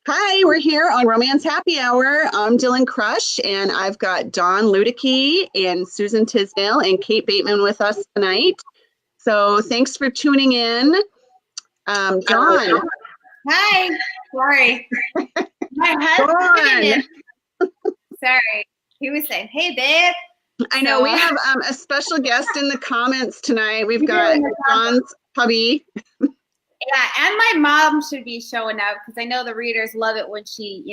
Hi, we're here on Romance Happy Hour. I'm Dylann Crush, and I've got Dawn Luedecke and Suzan Tisdale and Kate Bateman with us tonight. So thanks for tuning in. Dawn. Hi. Sorry. My husband. Sorry. He was saying, hey, babe. I know we have a special guest in the comments tonight. We've got Dawn's hubby. Yeah, and my mom should be showing up because I know the readers love it when she,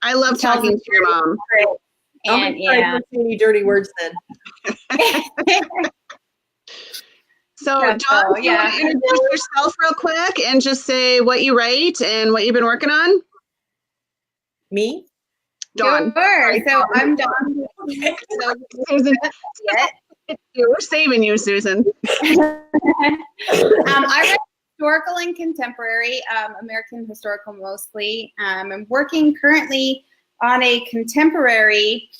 I love talking to your mom. And I don't say any dirty words then. So, Dawn, you want to introduce yourself real quick and just say what you write and what you've been working on? Me? Dawn. Sure. So I'm Dawn. Suzan. We're saving you, Suzan. I write historical and contemporary, American historical mostly. I'm working currently on a contemporary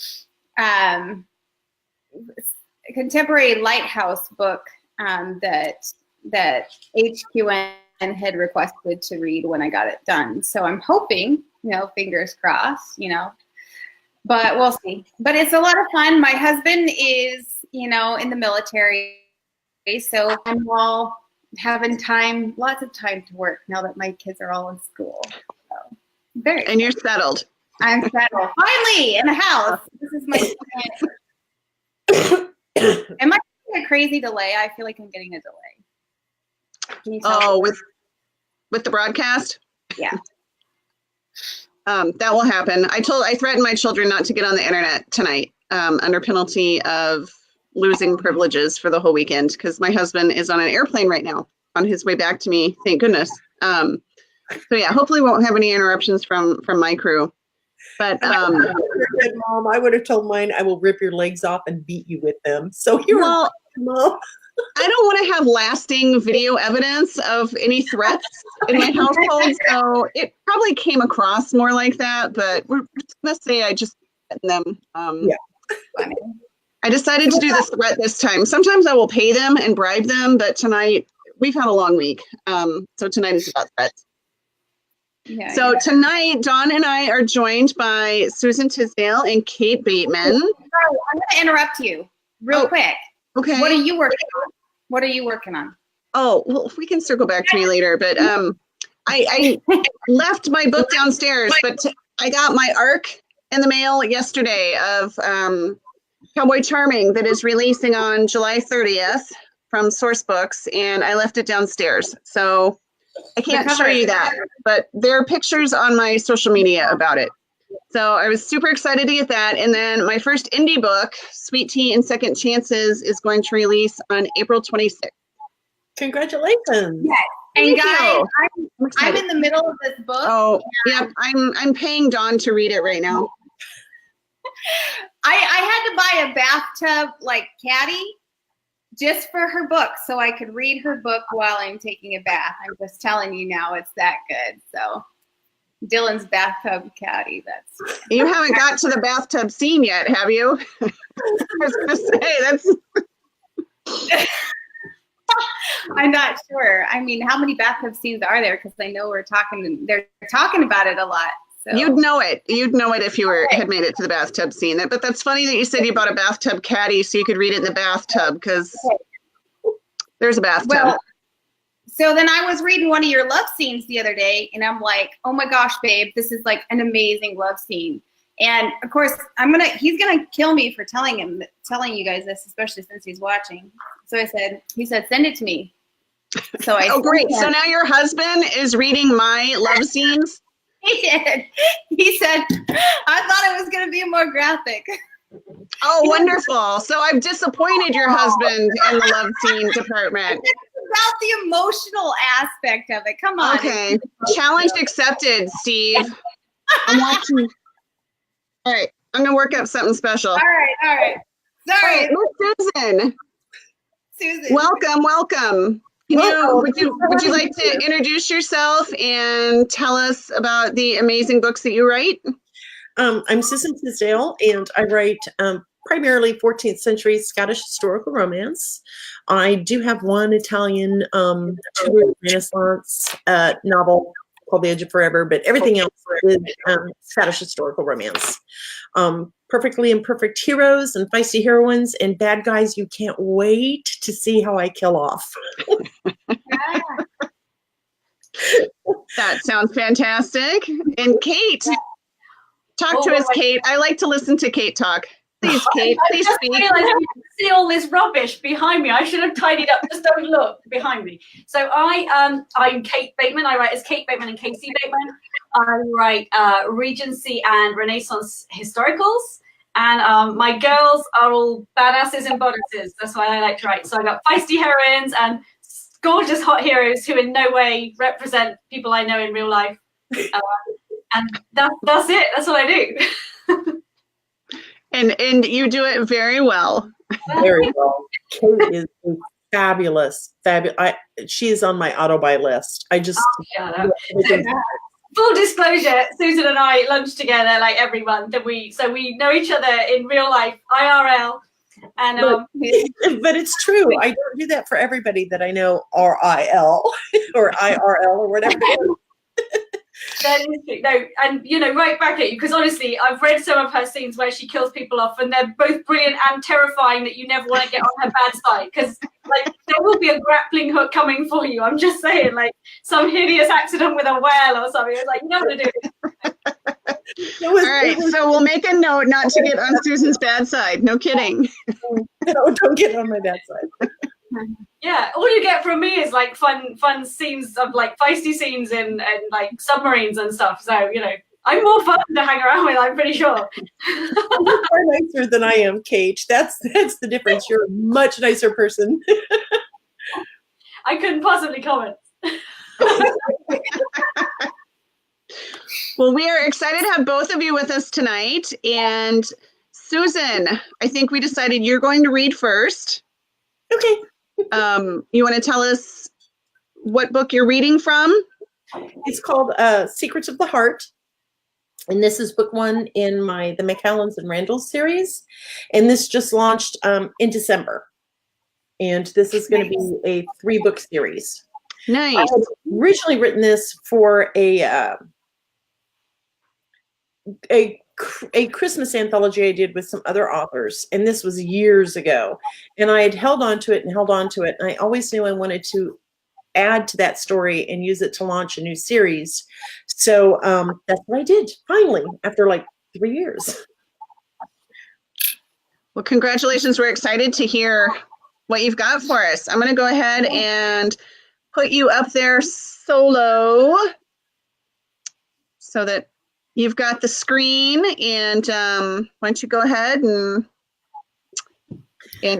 lighthouse book that HQN had requested to read when I got it done. So I'm hoping, fingers crossed, but we'll see. But it's a lot of fun. My husband is, in the military, so I'm all having lots of time to work now that my kids are all in school. So and you're settled. I'm settled. Finally in the house. This is my Am I getting a crazy delay? I feel like I'm getting a delay. Can you tell me? With the broadcast? Yeah. That will happen. I threatened my children not to get on the internet tonight, under penalty of losing privileges for the whole weekend because my husband is on an airplane right now on his way back to me. Thank goodness. So yeah, hopefully won't have any interruptions from my crew. But good, Mom. I would have told mine I will rip your legs off and beat you with them. So Mom. I don't want to have lasting video evidence of any threats in my household, so it probably came across more like that. But we're just gonna say I just threatened them. Yeah. I decided to do this threat this time. Sometimes I will pay them and bribe them, but tonight we've had a long week, so tonight is about threats. So tonight, Dawn and I are joined by Suzan Tisdale and Kate Bateman. I'm going to interrupt you real quick. Okay. What are you working on? Oh, well, we can circle back to me later, but I left my book downstairs, but I got my ARC in the mail yesterday of Cowboy Charming that is releasing on July 30th from Source Books, and I left it downstairs. So I can't show you that, but there are pictures on my social media about it. So I was super excited to get that. And then my first indie book, Sweet Tea and Second Chances, is going to release on April 26th. Congratulations. Yes. And guys, I'm in the middle of this book. Oh, yeah, I'm paying Dawn to read it right now. I had to buy a bathtub caddy just for her book so I could read her book while I'm taking a bath. I'm just telling you now, it's that good. So Dylan's bathtub caddy. You haven't got to the bathtub scene yet, have you? I was gonna say that's. I'm not sure. I mean, how many bathtub scenes are there? Because I know they're talking about it a lot. So. You'd know it if you had made it to the bathtub scene. But that's funny that you said you bought a bathtub caddy so you could read it in the bathtub because there's a bathtub. Well, so then I was reading one of your love scenes the other day, and I'm like, oh my gosh, babe, this is like an amazing love scene. And of course, he's gonna kill me for telling you guys this, especially since he's watching. So he said, send it to me. So oh, great. So now your husband is reading my love scenes? He did. He said, I thought it was going to be more graphic. Oh, wonderful. So I've disappointed your husband in the love scene department. It's about the emotional aspect of it. Come on. Okay. Challenge accepted, Steve. I'm watching. All right. I'm going to work up something special. All right. Sorry. Susan. Welcome. Would you like to introduce yourself and tell us about the amazing books that you write? I'm Suzan Tisdale, and I write primarily 14th century Scottish historical romance. I do have one Italian Tudor Renaissance novel called The Edge of Forever, but everything else is Scottish historical romance. Perfectly imperfect heroes and feisty heroines and bad guys you can't wait to see how I kill off. That sounds fantastic. And Kate, talk to us, Kate. I like to listen to Kate talk. Please, Kate, please speak. I realized you can see all this rubbish behind me. I should have tidied up. Just don't look behind me. So I'm Kate Bateman. I write as Kate Bateman and Casey Bateman. I write Regency and Renaissance historicals. And my girls are all badasses and bodices. That's why I like to write. So I got feisty heroines and gorgeous hot heroes who in no way represent people I know in real life. And that's it. That's what I do. And you do it very well. Very well. Kate is fabulous. She is on my auto-buy list. I just... Full disclosure, Susan and I lunch together like every month, and we know each other in real life, IRL. And but it's true. I don't do that for everybody that I know RIL or IRL or whatever it is. No, and right back at you, because honestly, I've read some of her scenes where she kills people off, and they're both brilliant and terrifying that you never want to get on her bad side, because there will be a grappling hook coming for you. I'm just saying, some hideous accident with a whale or something. It's like, you're not going to do it. All right, so we'll make a note not to get on Susan's bad side. No kidding. No, don't get on my bad side. Yeah, all you get from me is fun scenes of feisty scenes and submarines and stuff. So I'm more fun to hang around with, I'm pretty sure. You're far nicer than I am, Kate. That's the difference. You're a much nicer person. I couldn't possibly comment. Well, we are excited to have both of you with us tonight. And Susan, I think we decided you're going to read first. Okay. You want to tell us what book you're reading from? It's called Secrets of the Heart. And this is book 1 in the McCallans and Randalls series. And this just launched in December. And this is going to be a 3-book series. Nice. I had originally written this for a Christmas anthology I did with some other authors, and this was years ago. And I had held on to it, and I always knew I wanted to add to that story and use it to launch a new series. So that's what I did, finally, after 3 years. Well, congratulations. We're excited to hear what you've got for us. I'm going to go ahead and put you up there solo so that you've got the screen, and why don't you go ahead and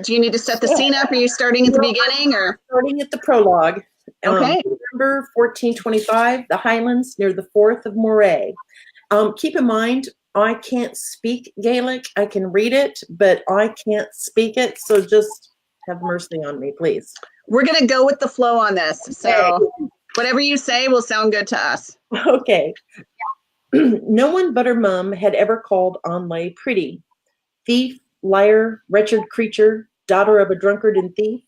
do you need to set the scene up? Are you starting at the beginning or? Starting at the prologue. Okay. November 1425, the Highlands near the Forth of Moray. Keep in mind, I can't speak Gaelic. I can read it, but I can't speak it. So just have mercy on me, please. We're going to go with the flow on this. So whatever you say will sound good to us. Okay. No one but her mum had ever called Onlay pretty. Thief, liar, wretched creature, daughter of a drunkard and thief.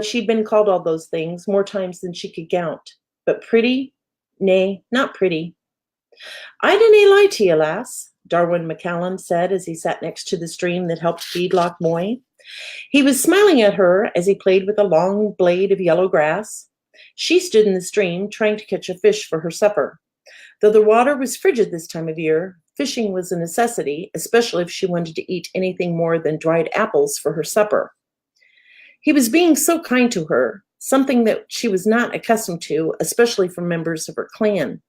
She'd been called all those things more times than she could count. But pretty? Nay, not pretty. I dinna lie to you, lass, Darwin McCallum said as he sat next to the stream that helped feed Loch Moy. He was smiling at her as he played with a long blade of yellow grass. She stood in the stream trying to catch a fish for her supper. Though the water was frigid this time of year, fishing was a necessity, especially if she wanted to eat anything more than dried apples for her supper. He was being so kind to her, something that she was not accustomed to, especially from members of her clan.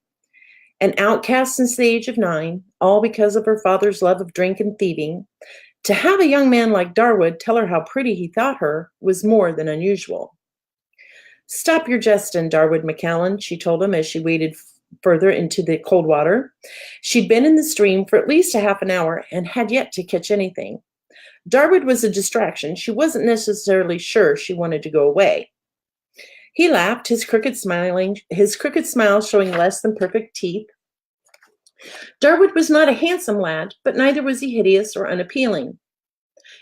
An outcast since the age of 9, all because of her father's love of drink and thieving, to have a young man like Darwood tell her how pretty he thought her was more than unusual. Stop your jesting, Darwood McCallum, she told him as she waded further into the cold water. She'd been in the stream for at least a half an hour and had yet to catch anything. Darwood was a distraction. She wasn't necessarily sure she wanted to go away. He laughed, his crooked smile showing less than perfect teeth. Darwood was not a handsome lad, but neither was he hideous or unappealing.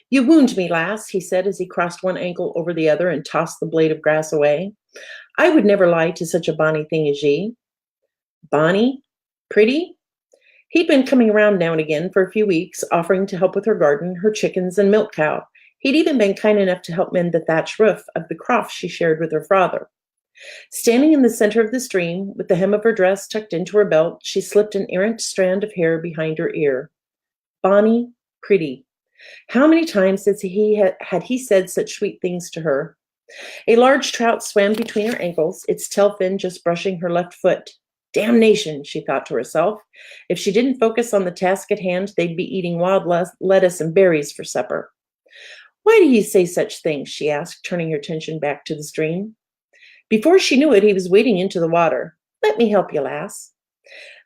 You wound me, lass, he said as he crossed one ankle over the other and tossed the blade of grass away. I would never lie to such a bonny thing as ye. Bonnie? Pretty? He'd been coming around now and again for a few weeks, offering to help with her garden, her chickens, and milk cow. He'd even been kind enough to help mend the thatch roof of the croft she shared with her father. Standing in the center of the stream, with the hem of her dress tucked into her belt, she slipped an errant strand of hair behind her ear. Bonnie, pretty. How many times had he said such sweet things to her? A large trout swam between her ankles, its tail fin just brushing her left foot. Damnation, she thought to herself. If she didn't focus on the task at hand, they'd be eating wild lettuce and berries for supper. Why do you say such things? She asked, turning her attention back to the stream. Before she knew it, he was wading into the water. Let me help you, lass.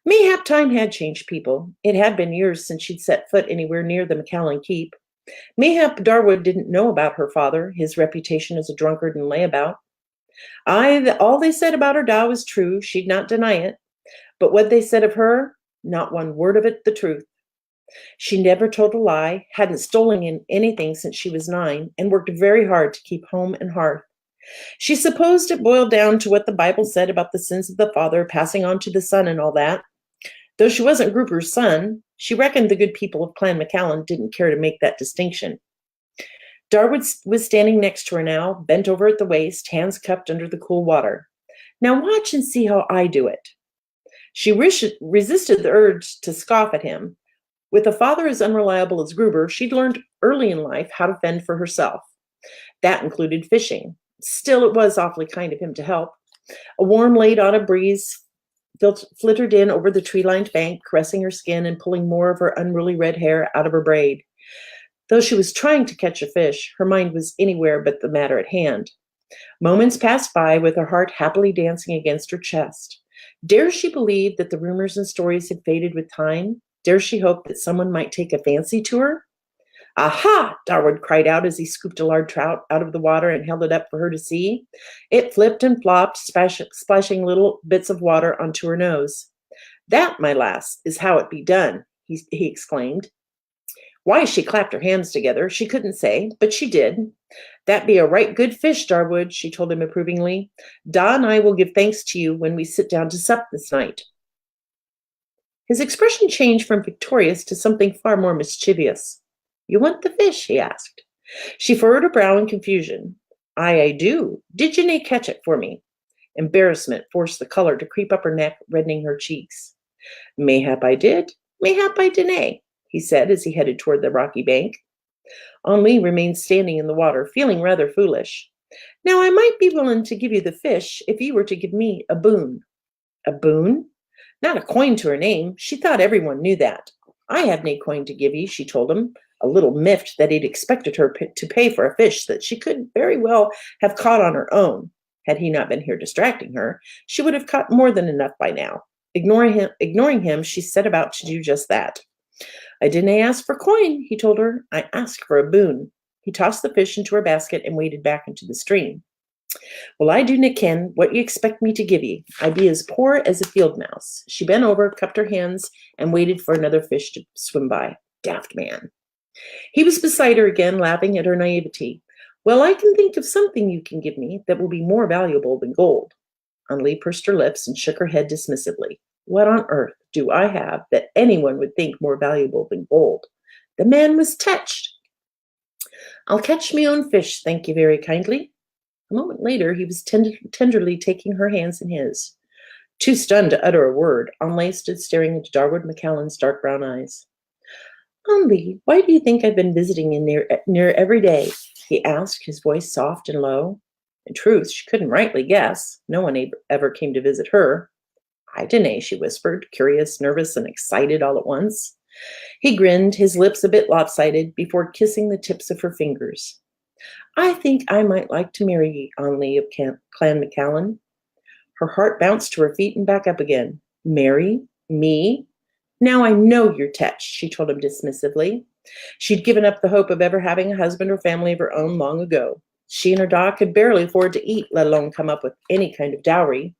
Mayhap time had changed people. It had been years since she'd set foot anywhere near the McCallan keep. Mayhap Darwood didn't know about her father, his reputation as a drunkard and layabout. All they said about her da was true. She'd not deny it. But what they said of her, not one word of it the truth. She never told a lie, hadn't stolen anything since she was 9, and worked very hard to keep home and hearth. She supposed it boiled down to what the Bible said about the sins of the father passing on to the son and all that. Though she wasn't Grouper's son, she reckoned the good people of Clan McCallan didn't care to make that distinction. Darwood was standing next to her now, bent over at the waist, hands cupped under the cool water. Now watch and see how I do it. She resisted the urge to scoff at him. With a father as unreliable as Gruber, she'd learned early in life how to fend for herself. That included fishing. Still, it was awfully kind of him to help. A warm late autumn breeze flittered in over the tree-lined bank, caressing her skin and pulling more of her unruly red hair out of her braid. Though she was trying to catch a fish, her mind was anywhere but the matter at hand. Moments passed by with her heart happily dancing against her chest. Dare she believe that the rumors and stories had faded with time? Dare she hope that someone might take a fancy to her? Aha! Darwood cried out as he scooped a large trout out of the water and held it up for her to see. It flipped and flopped, splashing little bits of water onto her nose. That, my lass, is how it be done, he exclaimed. Why she clapped her hands together, she couldn't say, but she did. That be a right good fish, Darwood, she told him approvingly. Da and I will give thanks to you when we sit down to sup this night. His expression changed from victorious to something far more mischievous. You want the fish? He asked. She furrowed her brow in confusion. I do. Did you nae catch it for me? Embarrassment forced the color to creep up her neck, reddening her cheeks. Mayhap I did, mayhap I dinna, he said as he headed toward the rocky bank. Henri remained standing in the water, feeling rather foolish. Now I might be willing to give you the fish if you were to give me a boon. A boon? Not a coin to her name. She thought everyone knew that. I have nae coin to give ye, she told him, a little miffed that he'd expected her to pay for a fish that she could very well have caught on her own. Had he not been here distracting her, she would have caught more than enough by now. Ignoring him, she set about to do just that. I didn't ask for coin, he told her. I asked for a boon. He tossed the fish into her basket and waded back into the stream. Well, I do nae ken what you expect me to give ye. I be as poor as a field mouse. She bent over, cupped her hands, and waited for another fish to swim by. Daft man. He was beside her again, laughing at her naivety. Well, I can think of something you can give me that will be more valuable than gold. Henri pursed her lips and shook her head dismissively. What on earth do I have that anyone would think more valuable than gold? The man was touched. I'll catch me own fish, thank you very kindly. A moment later, he was tenderly taking her hands in his. Too stunned to utter a word, Henri stood staring into Darwood McCallan's dark brown eyes. Henri, why do you think I've been visiting in near every day? He asked, his voice soft and low. In truth, she couldn't rightly guess. No one ever came to visit her. I dinna, she whispered, curious, nervous, and excited all at once. He grinned, his lips a bit lopsided, before kissing the tips of her fingers. I think I might like to marry ye, Henri of Clan McCallan. Her heart bounced to her feet and back up again. Marry? Me? Now I know you're touched, she told him dismissively. She'd given up the hope of ever having a husband or family of her own long ago. She and her da could barely afford to eat, let alone come up with any kind of dowry.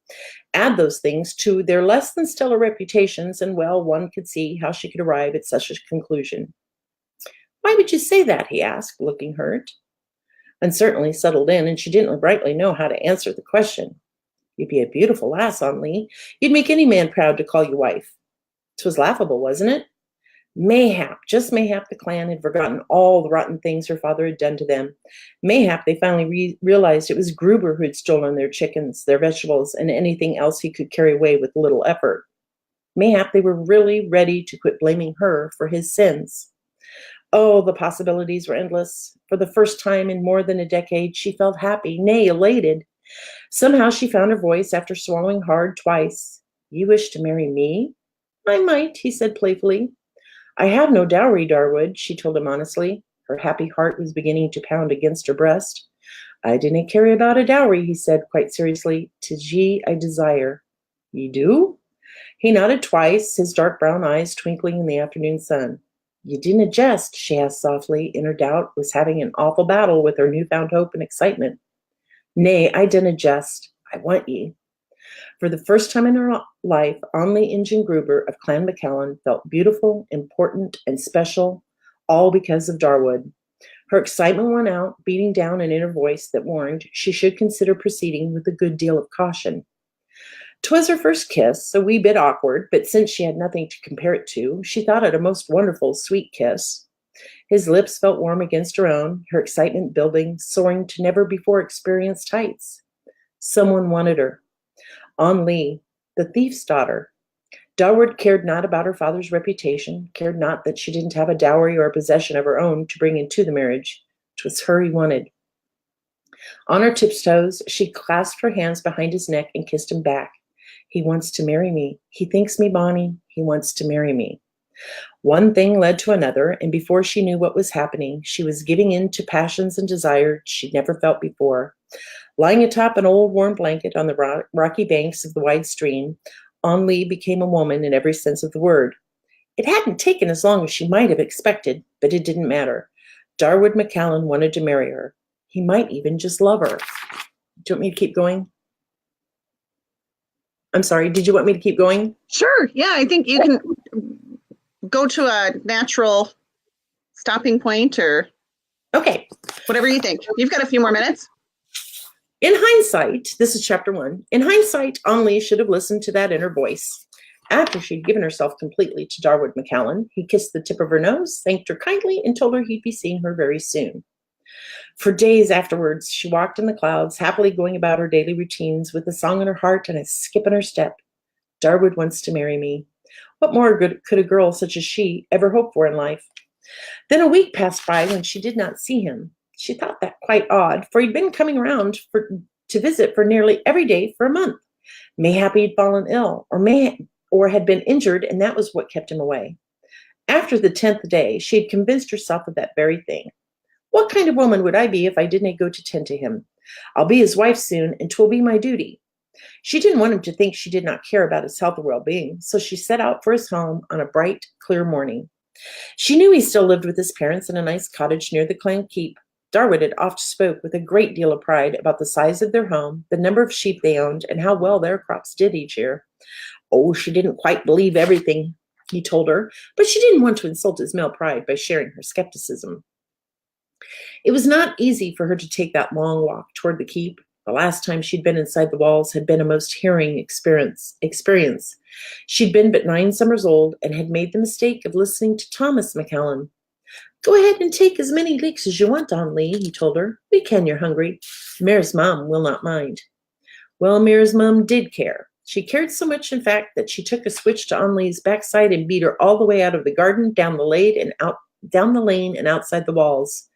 Add those things to their less than stellar reputations, and well, one could see how she could arrive at such a conclusion. Why would you say that? He asked, looking hurt. Uncertainly settled in, and she didn't rightly know how to answer the question. You'd be a beautiful lass, Aunt Lee. You'd make any man proud to call you wife. 'Twas laughable, wasn't it? Mayhap, just mayhap, the clan had forgotten all the rotten things her father had done to them. Mayhap they finally realized it was Gruber who had stolen their chickens, their vegetables, and anything else he could carry away with little effort. Mayhap they were really ready to quit blaming her for his sins. Oh, the possibilities were endless. For the first time in more than a decade, she felt happy, nay, elated. Somehow she found her voice after swallowing hard twice. You wish to marry me? I might, he said playfully. I have no dowry, Darwood, she told him honestly. Her happy heart was beginning to pound against her breast. I dinna carry about a dowry, he said quite seriously. 'Tis ye I desire. Ye do? He nodded twice, his dark brown eyes twinkling in the afternoon sun. You dinna jest, she asked softly. Inner doubt was having an awful battle with her newfound hope and excitement. Nay, I dinna jest. I want ye. For the first time in her life, Onley Injun Gruber of Clan McCallan felt beautiful, important, and special, all because of Darwood. Her excitement went out, beating down an inner voice that warned she should consider proceeding with a good deal of caution. 'Twas her first kiss, a wee bit awkward, but since she had nothing to compare it to, she thought it a most wonderful, sweet kiss. His lips felt warm against her own, her excitement building, soaring to never-before-experienced heights. Someone wanted her. An Lee, the thief's daughter. Darwood cared not about her father's reputation, cared not that she didn't have a dowry or a possession of her own to bring into the marriage. 'Twas her he wanted. On her tiptoes, she clasped her hands behind his neck and kissed him back. He wants to marry me. He thinks me bonny. He wants to marry me. One thing led to another, and before she knew what was happening, she was giving in to passions and desires she'd never felt before. Lying atop an old warm blanket on the rocky banks of the wide stream, An Lee became a woman in every sense of the word. It hadn't taken as long as she might have expected, but it didn't matter. Darwood McCallan wanted to marry her. He might even just love her. Do you want me to keep going? I'm sorry, did you want me to keep going? Sure. Yeah, I think you can go to a natural stopping point or Okay. whatever you think. You've got a few more minutes. In hindsight, this is chapter 1. In hindsight, An Lee should have listened to that inner voice. After she'd given herself completely to Darwood McCallan, he kissed the tip of her nose, thanked her kindly, and told her he'd be seeing her very soon. For days afterwards, she walked in the clouds, happily going about her daily routines with a song in her heart and a skip in her step. Darwood wants to marry me. What more good could a girl such as she ever hope for in life? Then a week passed by when she did not see him. She thought that quite odd, for he'd been coming around to visit for nearly every day for a month. Mayhap he'd fallen ill, or had been injured, and that was what kept him away. After the 10th day, she had convinced herself of that very thing. What kind of woman would I be if I didn't go to tend to him? I'll be his wife soon, and 'twill be my duty. She didn't want him to think she did not care about his health or well-being, so she set out for his home on a bright, clear morning. She knew he still lived with his parents in a nice cottage near the clan keep. Darwood had oft spoke with a great deal of pride about the size of their home, the number of sheep they owned, and how well their crops did each year. Oh, she didn't quite believe everything he told her, but she didn't want to insult his male pride by sharing her skepticism. It was not easy for her to take that long walk toward the keep. The last time she'd been inside the walls had been a most harrowing experience. She'd been but 9 summers old and had made the mistake of listening to Thomas McCallan. Go ahead and take as many leaks as you want, An Lee, he told her. We can, you're hungry. Mare's mom will not mind. Well, Mare's mom did care. She cared so much, in fact, that she took a switch to An Lee's backside and beat her all the way out of the garden, down the lane and outside the walls.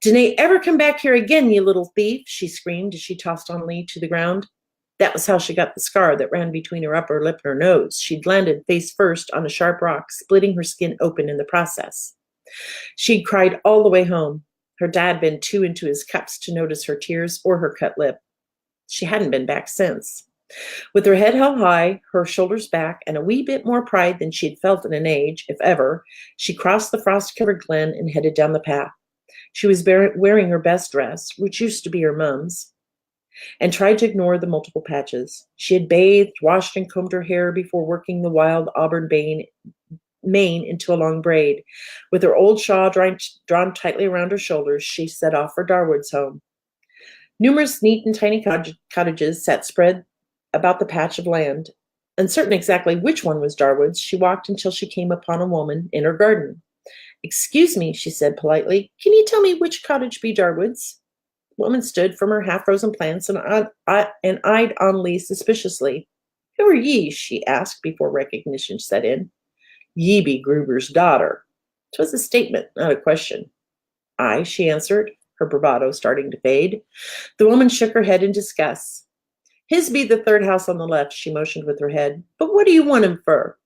Dinna ever come back here again, you little thief, she screamed as she tossed An Lee to the ground. That was how she got the scar that ran between her upper lip and her nose. She'd landed face first on a sharp rock, splitting her skin open in the process. She'd cried all the way home. Her dad been too into his cups to notice her tears or her cut lip. She hadn't been back since. With her head held high, her shoulders back, and a wee bit more pride than she'd felt in an age, if ever, she crossed the frost-covered glen and headed down the path. She was wearing her best dress, which used to be her mum's, and tried to ignore the multiple patches. She had bathed, washed, and combed her hair before working the wild auburn mane into a long braid. With her old shawl drawn tightly around her shoulders, she set off for Darwood's home. Numerous neat and tiny cottages sat spread about the patch of land. Uncertain exactly which one was Darwood's, she walked until she came upon a woman in her garden. "Excuse me," she said politely, "can you tell me which cottage be Darwood's?" The woman stood from her half-frozen plants and eyed Anneli suspiciously. "Who are ye?" she asked before recognition set in. "Ye be Gruber's daughter." 'Twas a statement, not a question. "Aye," she answered, her bravado starting to fade. The woman shook her head in disgust. "His be the third house on the left," she motioned with her head. "But what do you want him for?"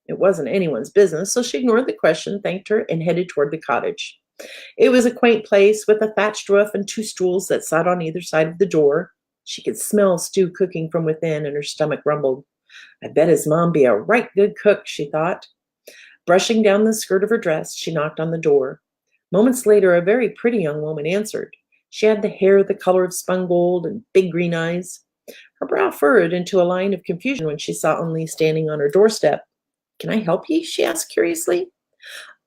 It wasn't anyone's business, so she ignored the question, thanked her, and headed toward the cottage. It was a quaint place with a thatched roof and 2 stools that sat on either side of the door. She could smell stew cooking from within, and her stomach rumbled. "I bet his mom be a right good cook," she thought. Brushing down the skirt of her dress, she knocked on the door. Moments later, a very pretty young woman answered. She had the hair the color of spun gold and big green eyes. Her brow furrowed into a line of confusion when she saw Anneli standing on her doorstep. "Can I help ye?" she asked curiously.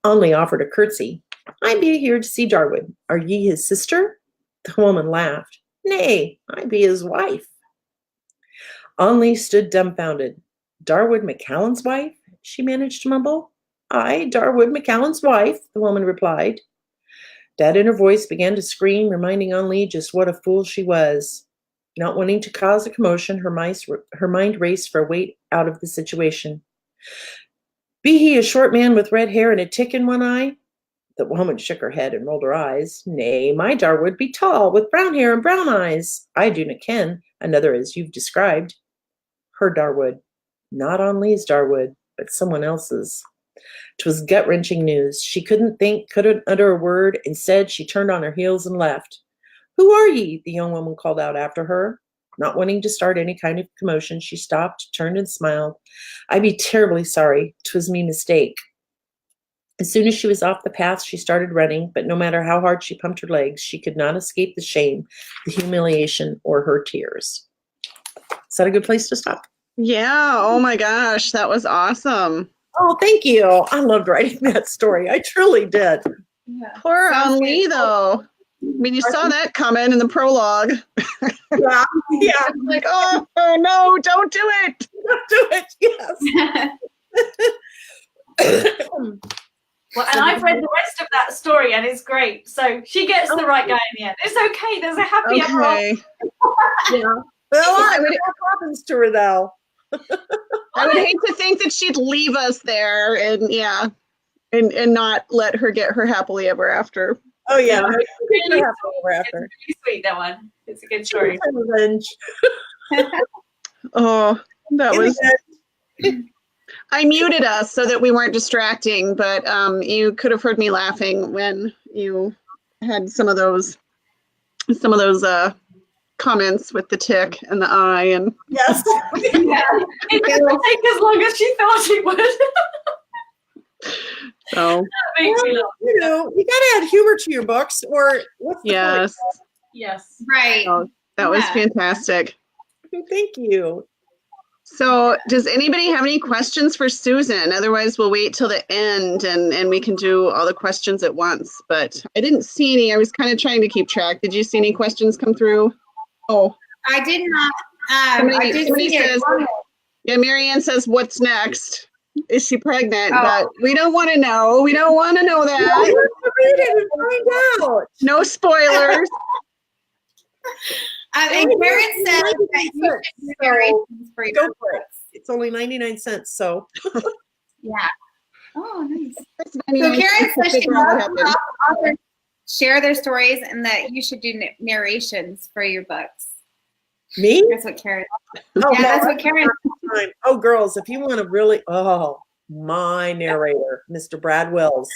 Anneli offered a curtsy. "I be here to see Darwood. Are ye his sister?" The woman laughed. "Nay, I be his wife." Anneli stood dumbfounded. "Darwood McCallum's wife?" she managed to mumble. "Aye, Darwood McCallum's wife," the woman replied. That inner voice began to scream, reminding Anneli just what a fool she was. Not wanting to cause a commotion, her mind raced for a way out of the situation. "Be he a short man with red hair and a tick in one eye?" The woman shook her head and rolled her eyes. "Nay, my Darwood be tall, with brown hair and brown eyes. I do not ken another as you've described." Her Darwood. Not Anneli's Darwood, but someone else's. 'Twas gut-wrenching news. She couldn't utter a word. Instead, she turned on her heels and left. "Who are ye?" the young woman called out after her. Not wanting to start any kind of commotion, she stopped, turned, and smiled. "I be terribly sorry. 'Twas me mistake." As soon as she was off the path, she started running, but no matter how hard she pumped her legs, she could not escape the shame, the humiliation, or her tears. Is that a good place to stop? Yeah. Oh my gosh, that was awesome. Oh, thank you. I loved writing that story. I truly did. Yeah. Poor Sounds Anneli, good. though. I mean, you saw that comment in the prologue. Yeah, yeah. Like, oh no, don't do it. Do it. Yes. Well, and I've read the rest of that story, and it's great. So she gets the right guy in the end. It's okay. There's a happy ever after. Okay. Yeah. Well, what happens to her though? I would hate to think that she'd leave us there and and not let her get her happily ever after. Oh yeah, Really It's sweet. after. It's really sweet, that one. It's a good story. Revenge. Oh, that In the was. I muted us so that we weren't distracting, but you could have heard me laughing when you had some of those comments with the tick and the eye and Yes. Yeah. It didn't take as long as she thought it would. so That makes me laugh. You know, you gotta add humor to your books, or what's the yes, Yes. Right. oh, that was Yeah. fantastic. point? Thank you. So does anybody have any questions for Susan? Otherwise we'll wait till the end and we can do all the questions at once. But I didn't see any. I was kind of trying to keep track. Did you see any questions come through? Oh, I did not. Somebody- I did somebody see it. says- yeah, Marianne says, what's next? Is she pregnant? Oh. But we don't want to know. We don't want to know I that. want to read it and find out. No spoilers. And Karen said that you should do narrations for Go your for it. books. It's only 99 cents, so. Yeah. Oh, nice. So So Karen says she loves when authors share their stories and that you should do narrations for your books. Me? That's what Karen. Oh, Yeah, that's what Karen. time. Oh, girls, if you want to really, my narrator, Mr. Brad Wells.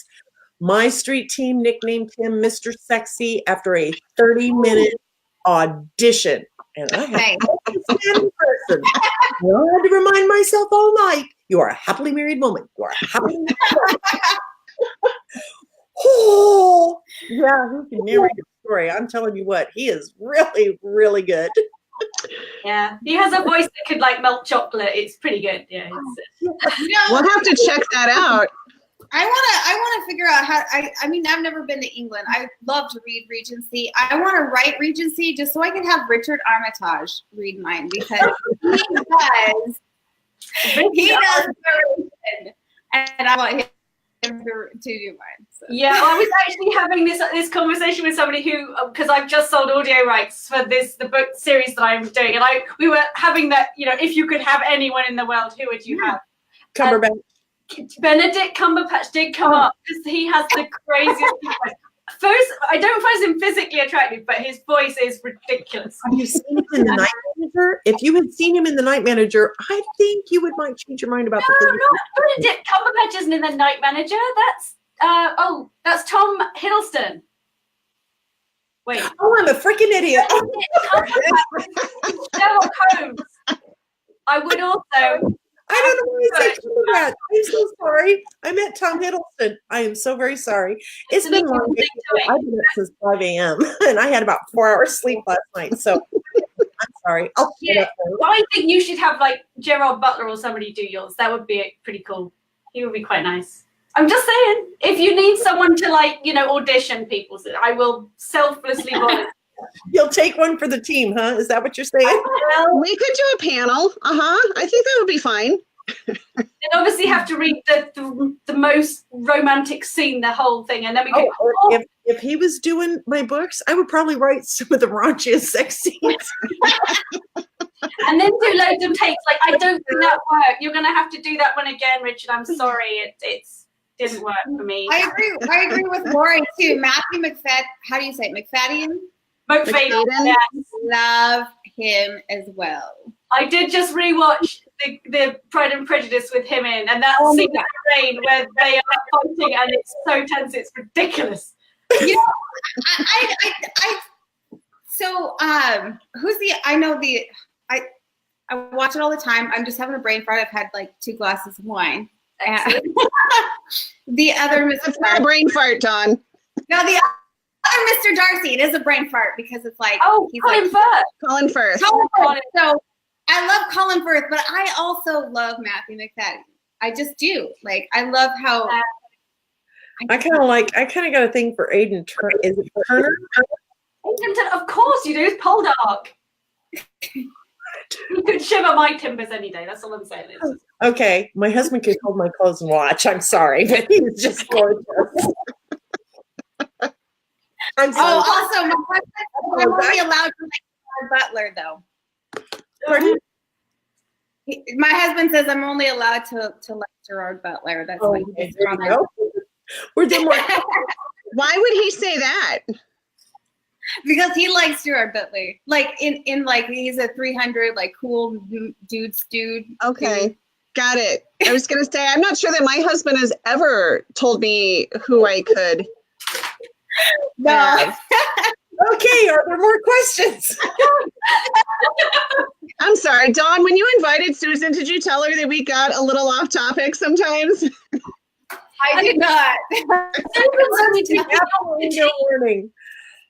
My street team nicknamed him Mr. Sexy after a 30-minute audition. And I had Nice. to stand in person. I had to remind myself all night, you are a happily married woman. You are a happily married woman. Oh, yeah, he can narrate a story. I'm telling you what, he is really, really good. Yeah. He has a voice that could like melt chocolate. It's pretty good. Yeah. You know, We'll have to check that out. I want to figure out how. I mean, I've never been to England. I love to read Regency. I want to write Regency just so I can have Richard Armitage read mine because he does. He does narration, and I want him to do mine. So. Yeah, I was actually having this conversation with somebody who, because I've just sold audio rights for the book series that I'm doing, and we were having that, if you could have anyone in the world, who would you have? Cumberbatch. Benedict Cumberbatch did come up because he has the craziest voice. First, I don't find him physically attractive, but his voice is ridiculous. Have you seen him in The Night Manager? If you had seen him in The Night Manager, I think you might change your mind about the thing. No, Benedict Cumberbatch isn't in The Night Manager. That's Tom Hiddleston. Wait. Oh, I'm a freaking idiot. Sherlock Holmes. I would also. I don't know why I said Cumberbatch. I'm so sorry. I meant Tom Hiddleston. I am so very sorry. It's been long. I've been up since 5 a.m. and I had about 4 hours sleep last night. So I'm sorry. Well, I think you should have like Gerard Butler or somebody do yours. That would be pretty cool. He would be quite nice. I'm just saying, if you need someone to audition people, I will selflessly volunteer. You'll take one for the team, huh? Is that what you're saying? We could do a panel. I think that would be fine. And obviously have to read the most romantic scene, the whole thing, and then we go. If he was doing my books, I would probably write some of the raunchiest sex scenes. And then do loads of takes. Like, I don't think that worked. You're going to have to do that one again, Richard. I'm sorry. It didn't work for me. I agree with Lori too. Matthew McFadden. How do you say it? McFadden? McFadden. Yes. Love him as well. I did just rewatch the Pride and Prejudice with him in, and that scene in the rain where they are fighting, and it's so tense, it's ridiculous. I watch it all the time. I'm just having a brain fart. I've had like 2 glasses of wine. The other Mr. It's not a brain fart, Dawn. No, the other Mr. Darcy. It is a brain fart because it's like Colin Firth. Colin Firth. So I love Colin Firth, but I also love Matthew McFadden. I just do. Like, I love how. I kind of got a thing for Aidan Turner. Is it Turner? Of course you do. It's Poldark. You could shiver my timbers any day. That's all I'm saying. Okay, my husband could hold my clothes and watch. I'm sorry, but he was just gorgeous. I'm sorry. Also, my husband, I'm only allowed to like Butler, though. Pardon? My husband says I'm only allowed to like Gerard Butler. That's what he's on. We're doing more. Why would he say that? Because he likes Gerard Butler. Like in like he's a 300 like cool dude. Okay. Got it. I was gonna say I'm not sure that my husband has ever told me who I could. No. Okay, are there more questions? I'm sorry, Dawn, when you invited Susan, did you tell her that we got a little off topic sometimes? I did not. No warning.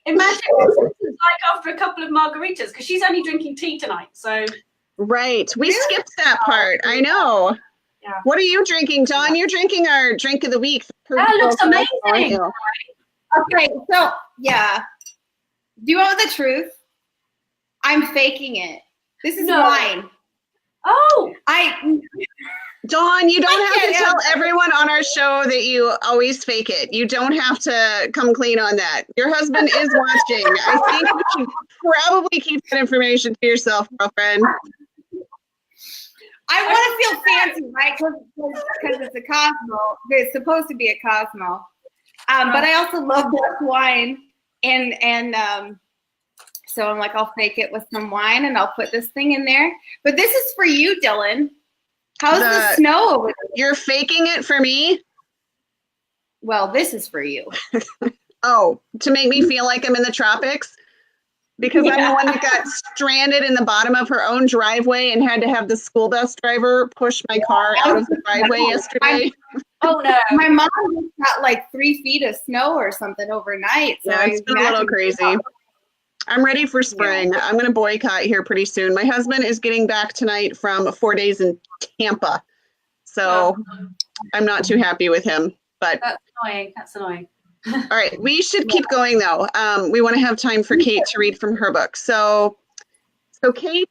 Imagine what it's like after a couple of margaritas, because she's only drinking tea tonight. So right, we skipped that part. I know. Yeah. What are you drinking, Dawn? You're drinking our drink of the week. That looks amazing. Okay, so yeah. Do you want the truth? I'm faking it. This is wine. Oh, Dawn, you don't have to tell everyone on our show that you always fake it. You don't have to come clean on that. Your husband is watching. I think you should probably keep that information to yourself, girlfriend. I want to feel fancy, right? Because it's a Cosmo. It's supposed to be a Cosmo. But I also love black wine. And so I'm like, I'll fake it with some wine and I'll put this thing in there. But this is for you, Dylan. How's the snow over there? You're faking it for me? Well, this is for you. Oh, to make me feel like I'm in the tropics? Because I'm the one that got stranded in the bottom of her own driveway and had to have the school bus driver push my car out of the driveway yesterday. Oh no. My mom got like 3 feet of snow or something overnight. So yeah, it's been a little crazy. I'm ready for spring. Yeah. I'm going to boycott here pretty soon. My husband is getting back tonight from 4 days in Tampa. So I'm not too happy with him. But That's annoying. That's annoying. all right, we should keep going though. We want to have time for Kate to read from her book. So Kate,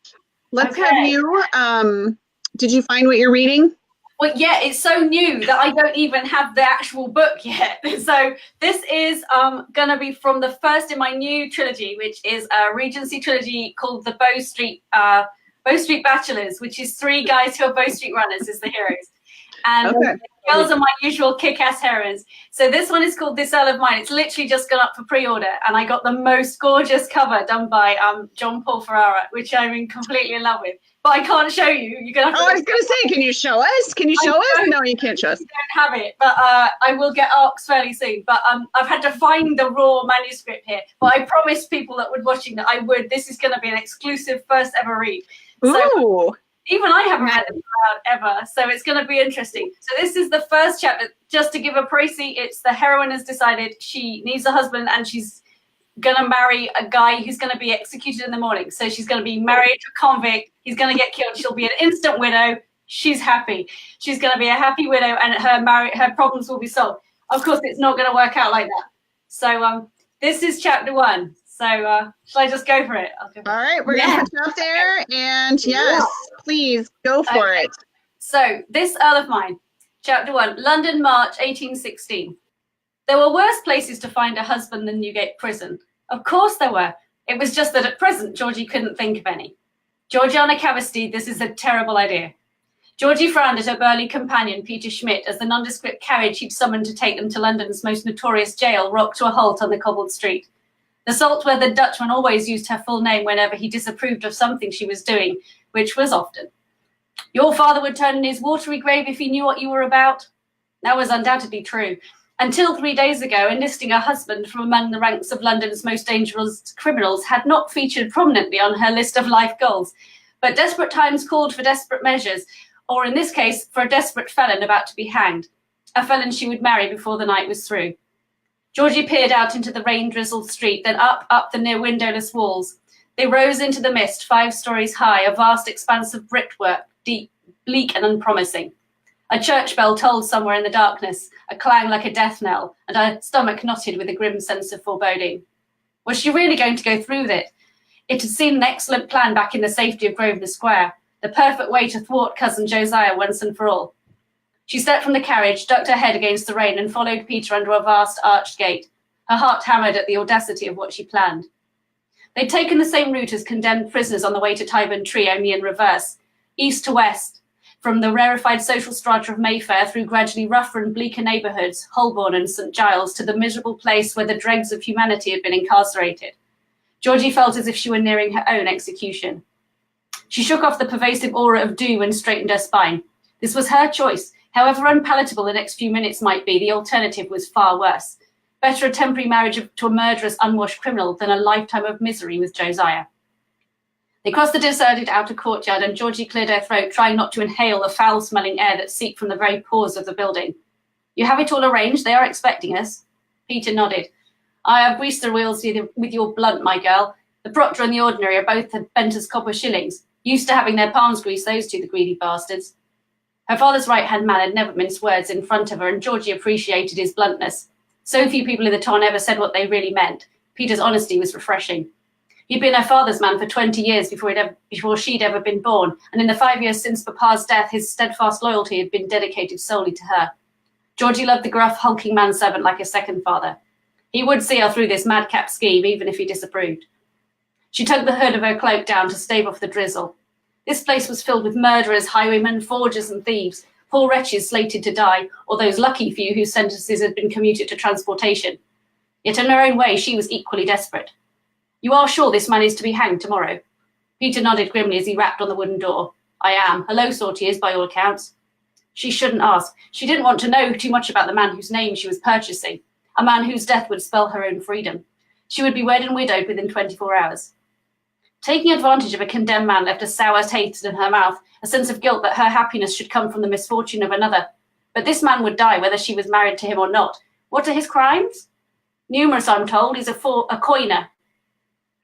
let's have Okay. you. Did you find what you're reading? Well, yeah, it's so new that I don't even have the actual book yet. So this is going to be from the first in my new trilogy, which is a Regency trilogy called the Bow Street Bachelors, which is 3 guys who are Bow Street runners as the heroes. And Okay. the girls are my usual kick-ass heroines. So this one is called This Earl of Mine. It's literally just gone up for pre-order, and I got the most gorgeous cover done by John Paul Ferrara, which I'm completely in love with. But I can't show you. You're gonna have to. Oh, I was gonna say, can you show us? Can you show us? No, you can't show us. I don't have it, but I will get ARCs fairly soon. But I've had to find the raw manuscript here. But I promised people that were watching that I would. This is going to be an exclusive first ever read. So, Ooh. even I haven't read it ever, so it's going to be interesting. So this is the first chapter. Just to give a précis, it's the heroine has decided she needs a husband and she's going to marry a guy who's going to be executed in the morning. So she's going to be married to a convict. He's going to get killed. She'll be an instant widow. She's happy. She's going to be a happy widow, and her problems will be solved. Of course, it's not going to work out like that. So this is chapter 1. So shall I just go for it? All right, we're gonna put you up there, and yes, please go for it. So This Earl of Mine, chapter 1, London, March 1816. There were worse places to find a husband than Newgate Prison. Of course there were. It was just that at present Georgie couldn't think of any. Georgiana Cavestey, this is a terrible idea. Georgie frowned at her burly companion, Peter Schmidt, as the nondescript carriage he'd summoned to take them to London's most notorious jail rocked to a halt on the cobbled street. The salt-weathered Dutchman always used her full name whenever he disapproved of something she was doing, which was often. Your father would turn in his watery grave if he knew what you were about. That was undoubtedly true. Until 3 days ago, enlisting a husband from among the ranks of London's most dangerous criminals had not featured prominently on her list of life goals. But desperate times called for desperate measures, or in this case, for a desperate felon about to be hanged, a felon she would marry before the night was through. Georgie peered out into the rain-drizzled street, then up the near windowless walls. They rose into the mist, 5 stories high, a vast expanse of brickwork, deep, bleak and unpromising. A church bell tolled somewhere in the darkness, a clang like a death knell, and her stomach knotted with a grim sense of foreboding. Was she really going to go through with it? It had seemed an excellent plan back in the safety of Grosvenor Square, the perfect way to thwart cousin Josiah once and for all. She stepped from the carriage, ducked her head against the rain, and followed Peter under a vast arched gate. Her heart hammered at the audacity of what she planned. They'd taken the same route as condemned prisoners on the way to Tyburn Tree, only in reverse, east to west, from the rarefied social strata of Mayfair through gradually rougher and bleaker neighbourhoods, Holborn and St Giles, to the miserable place where the dregs of humanity had been incarcerated. Georgie felt as if she were nearing her own execution. She shook off the pervasive aura of doom and straightened her spine. This was her choice. However unpalatable the next few minutes might be, the alternative was far worse. Better a temporary marriage to a murderous, unwashed criminal than a lifetime of misery with Josiah. They crossed the deserted outer courtyard, and Georgie cleared her throat, trying not to inhale the foul-smelling air that seeped from the very pores of the building. You have it all arranged? They are expecting us. Peter nodded. I have greased the wheels with your blunt, my girl. The proctor and the ordinary are both bent as copper shillings. Used to having their palms greased, those two, the greedy bastards. Her father's right-hand man had never minced words in front of her, and Georgie appreciated his bluntness. So few people in the town ever said what they really meant. Peter's honesty was refreshing. He'd been her father's man for 20 years before she'd ever been born, and in the 5 years since Papa's death, his steadfast loyalty had been dedicated solely to her. Georgie loved the gruff, hulking manservant like a second father. He would see her through this madcap scheme, even if he disapproved. She tugged the hood of her cloak down to stave off the drizzle. This place was filled with murderers, highwaymen, forgers and thieves, poor wretches slated to die, or those lucky few whose sentences had been commuted to transportation. Yet in her own way, she was equally desperate. You are sure this man is to be hanged tomorrow? Peter nodded grimly as he rapped on the wooden door. I am. A low sort he is, by all accounts. She shouldn't ask. She didn't want to know too much about the man whose name she was purchasing, a man whose death would spell her own freedom. She would be wed and widowed within 24 hours. Taking advantage of a condemned man left a sour taste in her mouth, a sense of guilt that her happiness should come from the misfortune of another. But this man would die whether she was married to him or not. What are his crimes? Numerous, I'm told. He's a coiner.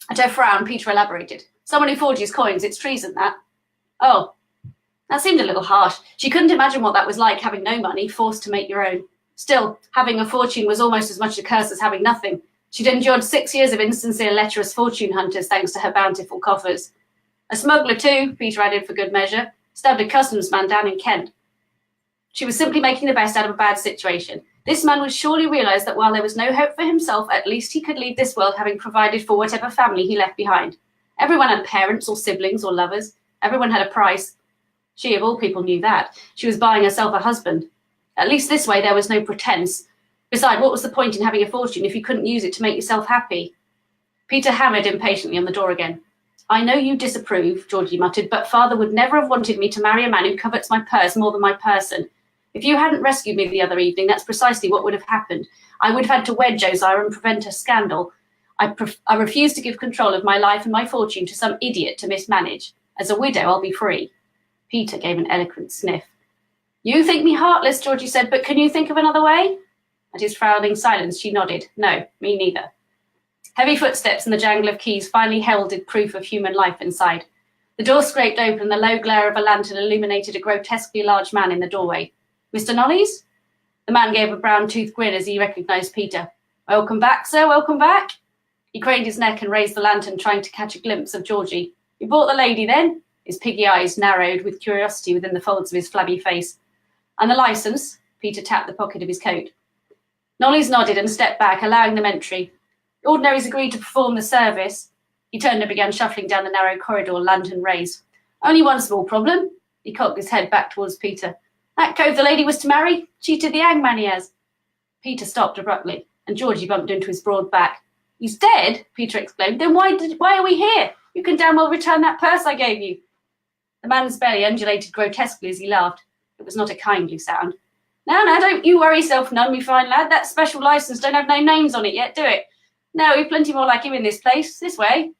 At her frown, Peter elaborated. Someone who forges coins, it's treason, that. Oh, that seemed a little harsh. She couldn't imagine what that was like, having no money, forced to make your own. Still, having a fortune was almost as much a curse as having nothing. She'd endured 6 years of insincere, lecherous fortune hunters thanks to her bountiful coffers. A smuggler too, Peter added for good measure, stabbed a customs man down in Kent. She was simply making the best out of a bad situation. This man would surely realise that while there was no hope for himself, at least he could leave this world having provided for whatever family he left behind. Everyone had parents or siblings or lovers. Everyone had a price. She, of all people, knew that. She was buying herself a husband. At least this way there was no pretence. Besides, what was the point in having a fortune if you couldn't use it to make yourself happy? Peter hammered impatiently on the door again. I know you disapprove, Georgie muttered, but father would never have wanted me to marry a man who covets my purse more than my person. If you hadn't rescued me the other evening, that's precisely what would have happened. I would have had to wed Josiah and prevent a scandal. I refuse to give control of my life and my fortune to some idiot to mismanage. As a widow, I'll be free. Peter gave an eloquent sniff. You think me heartless, Georgie said, but can you think of another way? At his frowning silence, she nodded. No, me neither. Heavy footsteps and the jangle of keys finally heralded proof of human life inside. The door scraped open and the low glare of a lantern illuminated a grotesquely large man in the doorway. Mr. Knollys? The man gave a brown-toothed grin as he recognised Peter. Welcome back, sir, welcome back. He craned his neck and raised the lantern, trying to catch a glimpse of Georgie. You bought the lady, then? His piggy eyes narrowed with curiosity within the folds of his flabby face. And the licence? Peter tapped the pocket of his coat. Knollys nodded and stepped back, allowing them entry. The ordinaries agreed to perform the service. He turned and began shuffling down the narrow corridor, lantern raised. Only one small problem. He cocked his head back towards Peter. That cove the lady was to marry? Cheated the hangman he has. Peter stopped abruptly, and Georgie bumped into his broad back. He's dead? Peter exclaimed. Then why are we here? You can damn well return that purse I gave you. The man's belly undulated grotesquely as he laughed. It was not a kindly sound. No, don't you worry yourself none, me fine lad. That special licence don't have no names on it yet, do it? No, we've plenty more like him in this place. This way.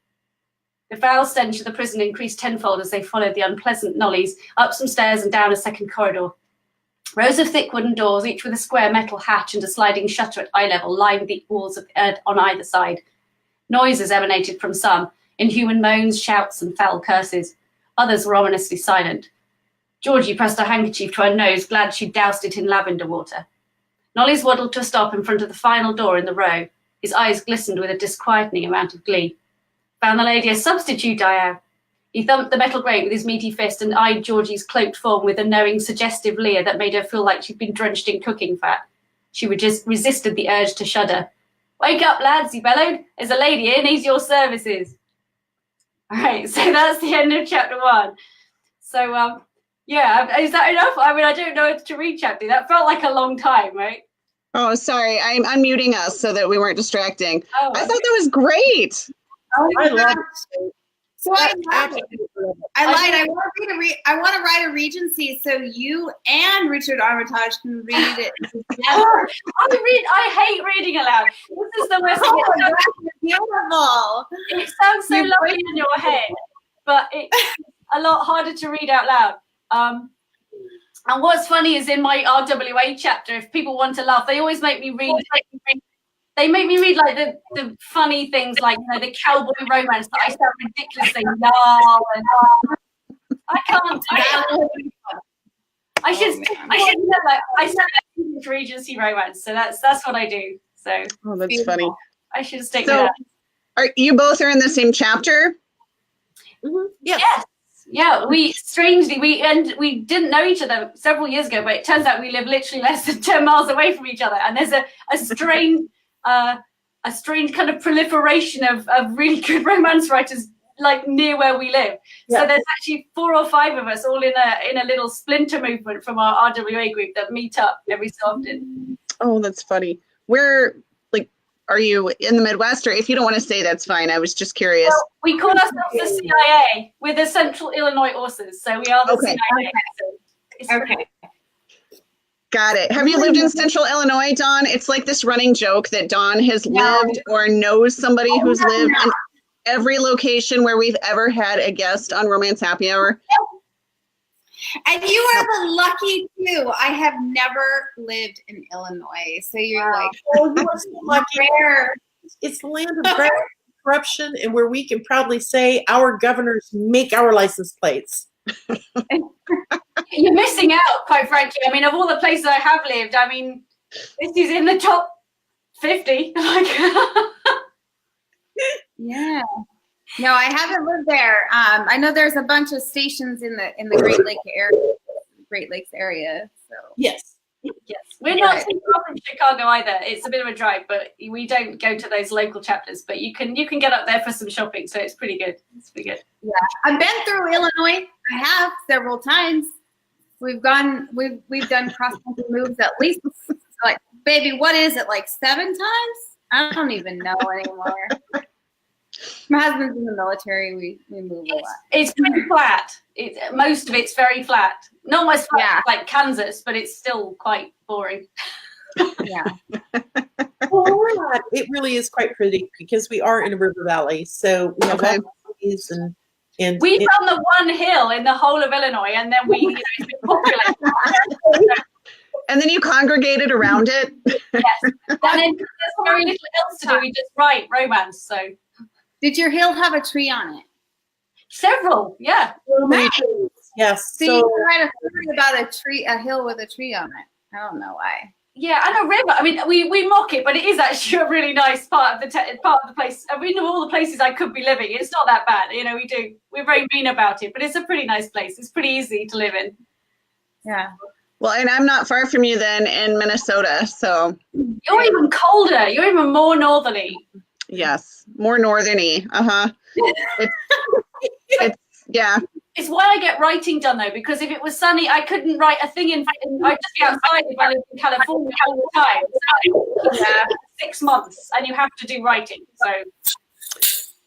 The foul stench of the prison increased tenfold as they followed the unpleasant Knollys up some stairs and down a second corridor. Rows of thick wooden doors, each with a square metal hatch and a sliding shutter at eye level, lined the walls on either side. Noises emanated from some, inhuman moans, shouts, and foul curses. Others were ominously silent. Georgie pressed her handkerchief to her nose, glad she'd doused it in lavender water. Knollys waddled to a stop in front of the final door in the row. His eyes glistened with a disquieting amount of glee. Found the lady a substitute, I have. He thumped the metal grate with his meaty fist and eyed Georgie's cloaked form with a knowing, suggestive leer that made her feel like she'd been drenched in cooking fat. She resisted the urge to shudder. Wake up, lads, he bellowed. There's a lady here, needs your services. All right, so that's the end of chapter 1. So, yeah, is that enough? I mean, I don't know if to read chapter. That felt like a long time, right? Oh, sorry. I'm unmuting us so that we weren't distracting. Oh, I thought that was great. Oh, I love yeah. So I lied. I want to write a Regency so you and Richard Armitage can read it together. I hate reading aloud. This is the worst thing. Beautiful. It sounds so lovely in your head, but it's a lot harder to read out loud. And what's funny is in my RWA chapter, if people want to laugh, they always make me read. They make me read like the funny things, like the cowboy romance that I sound ridiculously y'all. I can't do it. I should said Regency romance, so that's what I do. So Oh, that's funny. I should stick So, with that. you both are in the same chapter? Mm-hmm. Yes. Yes. Yeah, we didn't know each other several years ago, but it turns out we live literally less than 10 miles away from each other, and there's a strange kind of proliferation of really good romance writers like near where we live. Yeah. So there's actually 4 or 5 of us all in a little splinter movement from our RWA group that meet up every so often. Oh, that's funny. Where, are you in the Midwest? Or if you don't want to say, that's fine. I was just curious. Well, we call ourselves the CIA. We're the Central Illinois Horses, so we are the CIA. So Okay. Got it. Have you lived in Central Illinois, Dawn? It's like this running joke that Dawn has lived or knows somebody who's lived in every location where we've ever had a guest on Romance Happy Hour. And you are the lucky two. I have never lived in Illinois, so you're like, Oh, you are so lucky. rare. It's the land of corruption, and where we can proudly say our governors make our license plates. you're missing out, quite frankly. I mean, of all the places I have lived, I mean, This is in the top 50. Yeah. No, I haven't lived there. I know there's a bunch of stations in the Great Lakes area. So Yes. Yes, we're not too far from Chicago either. It's a bit of a drive, but we don't go to those local chapters. But you can get up there for some shopping, so it's pretty good. It's pretty good. Yeah, I've been through Illinois. I have several times. We've done cross country moves at least like, baby, what is it, like 7 times? I don't even know anymore. My husband's in the military. We move a lot. It's pretty flat. Most of it's very flat. Not as flat like Kansas, but it's still quite boring. Yeah. Well, it really is quite pretty because we are in a river valley, so we have lots of trees and we found the one hill in the whole of Illinois, and then it's been populated. And then you congregated around it. Yes, and then there's very little else to do. We just write romance. So, did your hill have a tree on it? Several, yeah. Yes. So you write a story about a hill with a tree on it. I don't know why. Yeah, and a river. I mean, we mock it, but it is actually a really nice part of the place. I mean, of all the places I could be living, it's not that bad. We're very mean about it, but it's a pretty nice place. It's pretty easy to live in. Yeah. Well, and I'm not far from you then in Minnesota, so. You're even colder. You're even more northerly. Yes, more northerny. It's yeah. It's why I get writing done though, because if it was sunny, I couldn't write a thing I'd just be outside if I lived in California all the time. So 6 months, and you have to do writing. So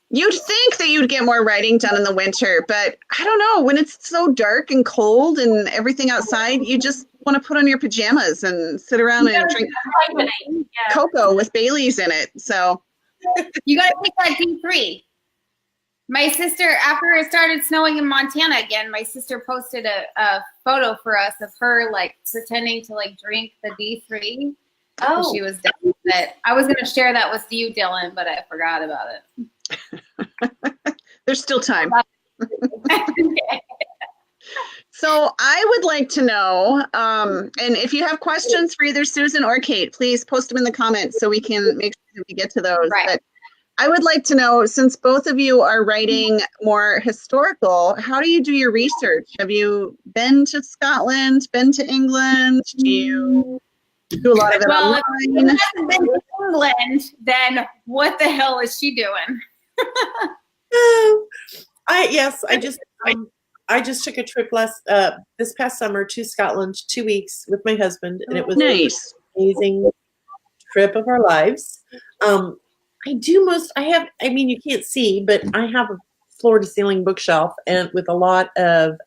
you'd think that you'd get more writing done in the winter, but I don't know. When it's so dark and cold and everything outside, you just want to put on your pajamas and sit around and drink cocoa with Baileys in it. So you got to take that D3. My sister, after it started snowing in Montana again, my sister posted a photo for us of her like pretending to like drink the D3. Oh, she was done with it. I was going to share that with you, Dylan, but I forgot about it. There's still time. So I would like to know, and if you have questions for either Susan or Kate, please post them in the comments so we can make sure that we get to those. Right. But I would like to know, since both of you are writing more historical, how do you do your research? Have you been to Scotland, been to England? Do you do a lot of it online? If she hasn't been to England, then what the hell is she doing? I just took a trip this past summer to Scotland, 2 weeks with my husband, and it was nice. An amazing trip of our lives. You can't see, but I have a floor to ceiling bookshelf and with a lot of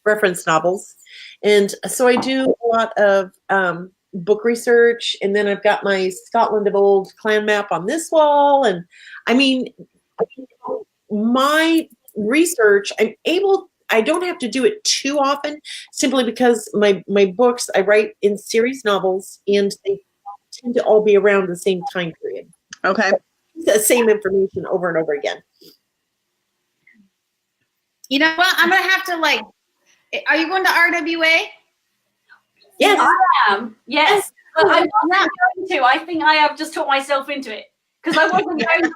reference novels. And so I do a lot of book research, and then I've got my Scotland of Old clan map on this wall. And I mean, my research, I don't have to do it too often simply because my books, I write in series novels and they tend to all be around the same time period. Okay. The same information over and over again. You know what? I'm going to have to are you going to RWA? Yes. I am. Yes. But I'm not going to. I think I have just talked myself into it because I wasn't going to.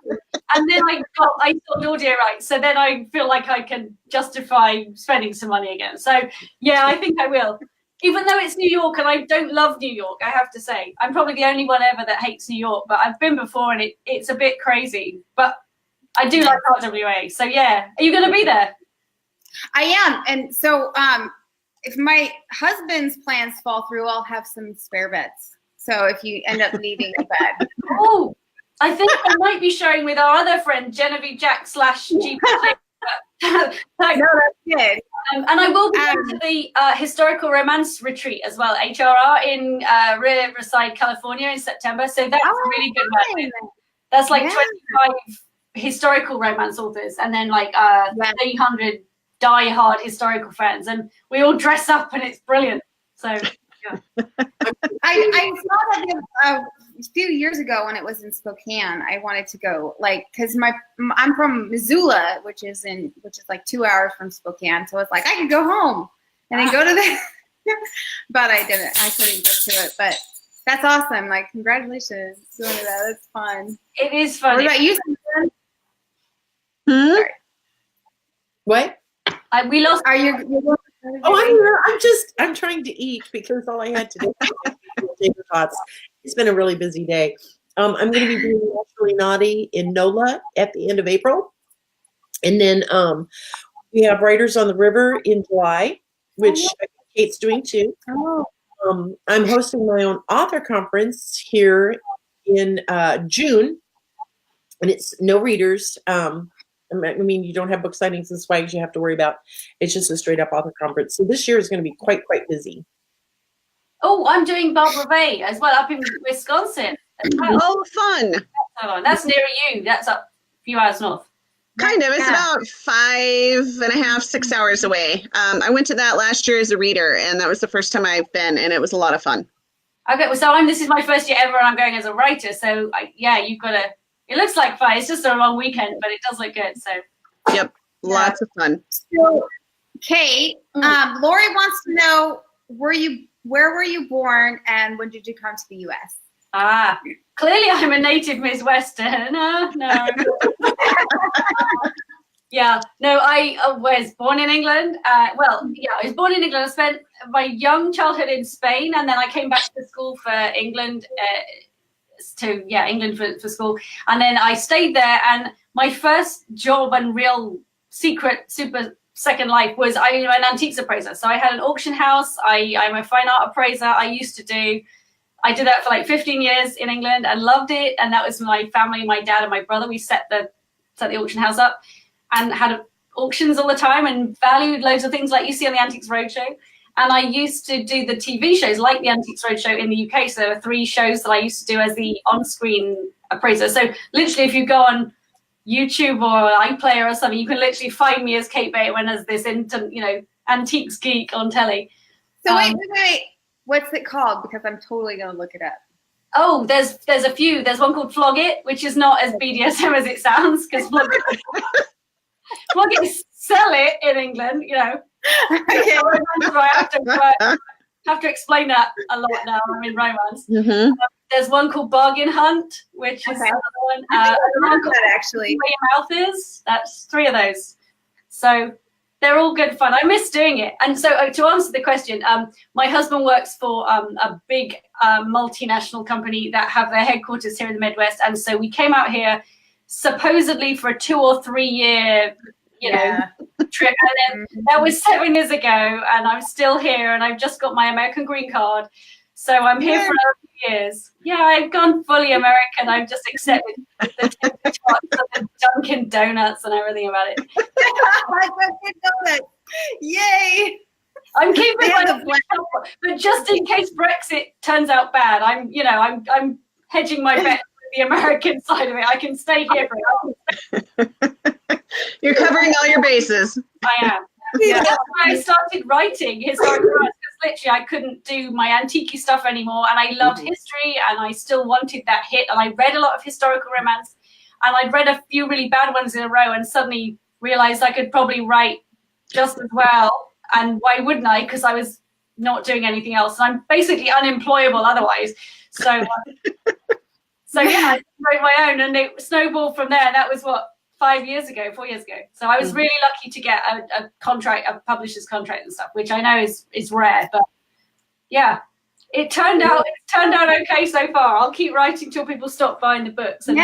And then I stopped audio rights. So then I feel like I can justify spending some money again. So yeah, I think I will. Even though it's New York and I don't love New York, I have to say. I'm probably the only one ever that hates New York, but I've been before and it's a bit crazy. But I do like RWA. So yeah. Are you going to be there? I am. And so if my husband's plans fall through, I'll have some spare beds. So if you end up needing a bed. Oh, I think I might be sharing with our other friend, Genevieve Jack / GP. No, that's good. And I will be going to the historical romance retreat as well, HRR in Riverside, California in September. So that's a really good one. That's like 25 historical romance authors and then 300 die-hard historical fans. And we all dress up and it's brilliant. So, yeah. I saw that a few years ago when it was in Spokane. I wanted to go, because I'm from Missoula, which is like 2 hours from Spokane. So it's like I could go home and then go to the, but I didn't. I couldn't get to it. But That's awesome. Like, congratulations doing that. That's fun. It is fun. What about you, Suzan? Hmm? What? We lost. Are you? Oh, I'm here. I'm trying to eat because all I had today was potato tots. It's been a really busy day. I'm going to be doing Naturally Naughty in NOLA at the end of April. And then we have Writers on the River in July, which Kate's doing too. Oh. I'm hosting my own author conference here in June, and it's no readers. I mean, you don't have book signings and swags you have to worry about. It's just a straight up author conference. So this year is going to be quite busy. Oh, I'm doing Barbara Bay as well up in Wisconsin. As well. Oh, fun. That's near you. That's up a few hours north. Kind of. It's Yeah. about 5.5, 6 hours away. I went to that last year as a reader, and that was the first time I've been, and it was a lot of fun. Okay, well, so this is my first year ever, and I'm going as a writer. So you've got to. It looks like fun. It's just a long weekend, but it does look good. So. Yep, lots of fun. So, Kate, Lori wants to know, where were you born and when did you come to the U.S.? Clearly I'm a native Midwesterner. No. Yeah, no, I was born in England. I was born in England. I spent my young childhood in Spain, and then I came back to school for England, England for school. And then I stayed there, and my first job and real secret super second life was an antiques appraiser. So I had an auction house. I'm a fine art appraiser. I did that for like 15 years in England and loved it. And that was my family, my dad and my brother. We set the auction house up and had auctions all the time and valued loads of things like you see on the Antiques Roadshow. And I used to do the TV shows like the Antiques Roadshow in the UK. So there were 3 shows that I used to do as the on-screen appraiser. So literally if you go on YouTube or iPlayer or something, you can literally find me as Kate Bateman as this antiques geek on telly. So wait. What's it called? Because I'm totally going to look it up. Oh, there's a few. There's one called Flog It, which is not as BDSM as it sounds, because Flog It is sell it in England, Okay. So I have to explain that a lot now. I'm in romance. Mm-hmm. There's one called Bargain Hunt, which is another one. I One called that actually. Where Your Mouth Is. That's 3 of those. So they're all good fun. I miss doing it. And so to answer the question, my husband works for a big multinational company that have their headquarters here in the Midwest. And so we came out here supposedly for a 2 or 3 year, trip. And then that was 7 years ago, and I'm still here, and I've just got my American green card. So I'm here for another few years. Yeah, I've gone fully American. I've just accepted the TikToks and the Dunkin' Donuts and everything about it. Dunkin' Donuts. Yay! I'm keeping my but just in case Brexit turns out bad, I'm hedging my bet with the American side of it. I can stay here for You're covering all your bases. I am. Yeah, that's why I started writing historical romance, because literally I couldn't do my antique stuff anymore, and I loved history, and I still wanted that hit, and I read a lot of historical romance, and I'd read a few really bad ones in a row, and suddenly realized I could probably write just as well, and why wouldn't I? Because I was not doing anything else, and I'm basically unemployable otherwise. So, I wrote my own, and it snowballed from there. That was 4 years ago. So I was really lucky to get a contract, a publisher's contract and stuff, which I know is rare, but yeah, it turned out okay so far. I'll keep writing till people stop buying the books. And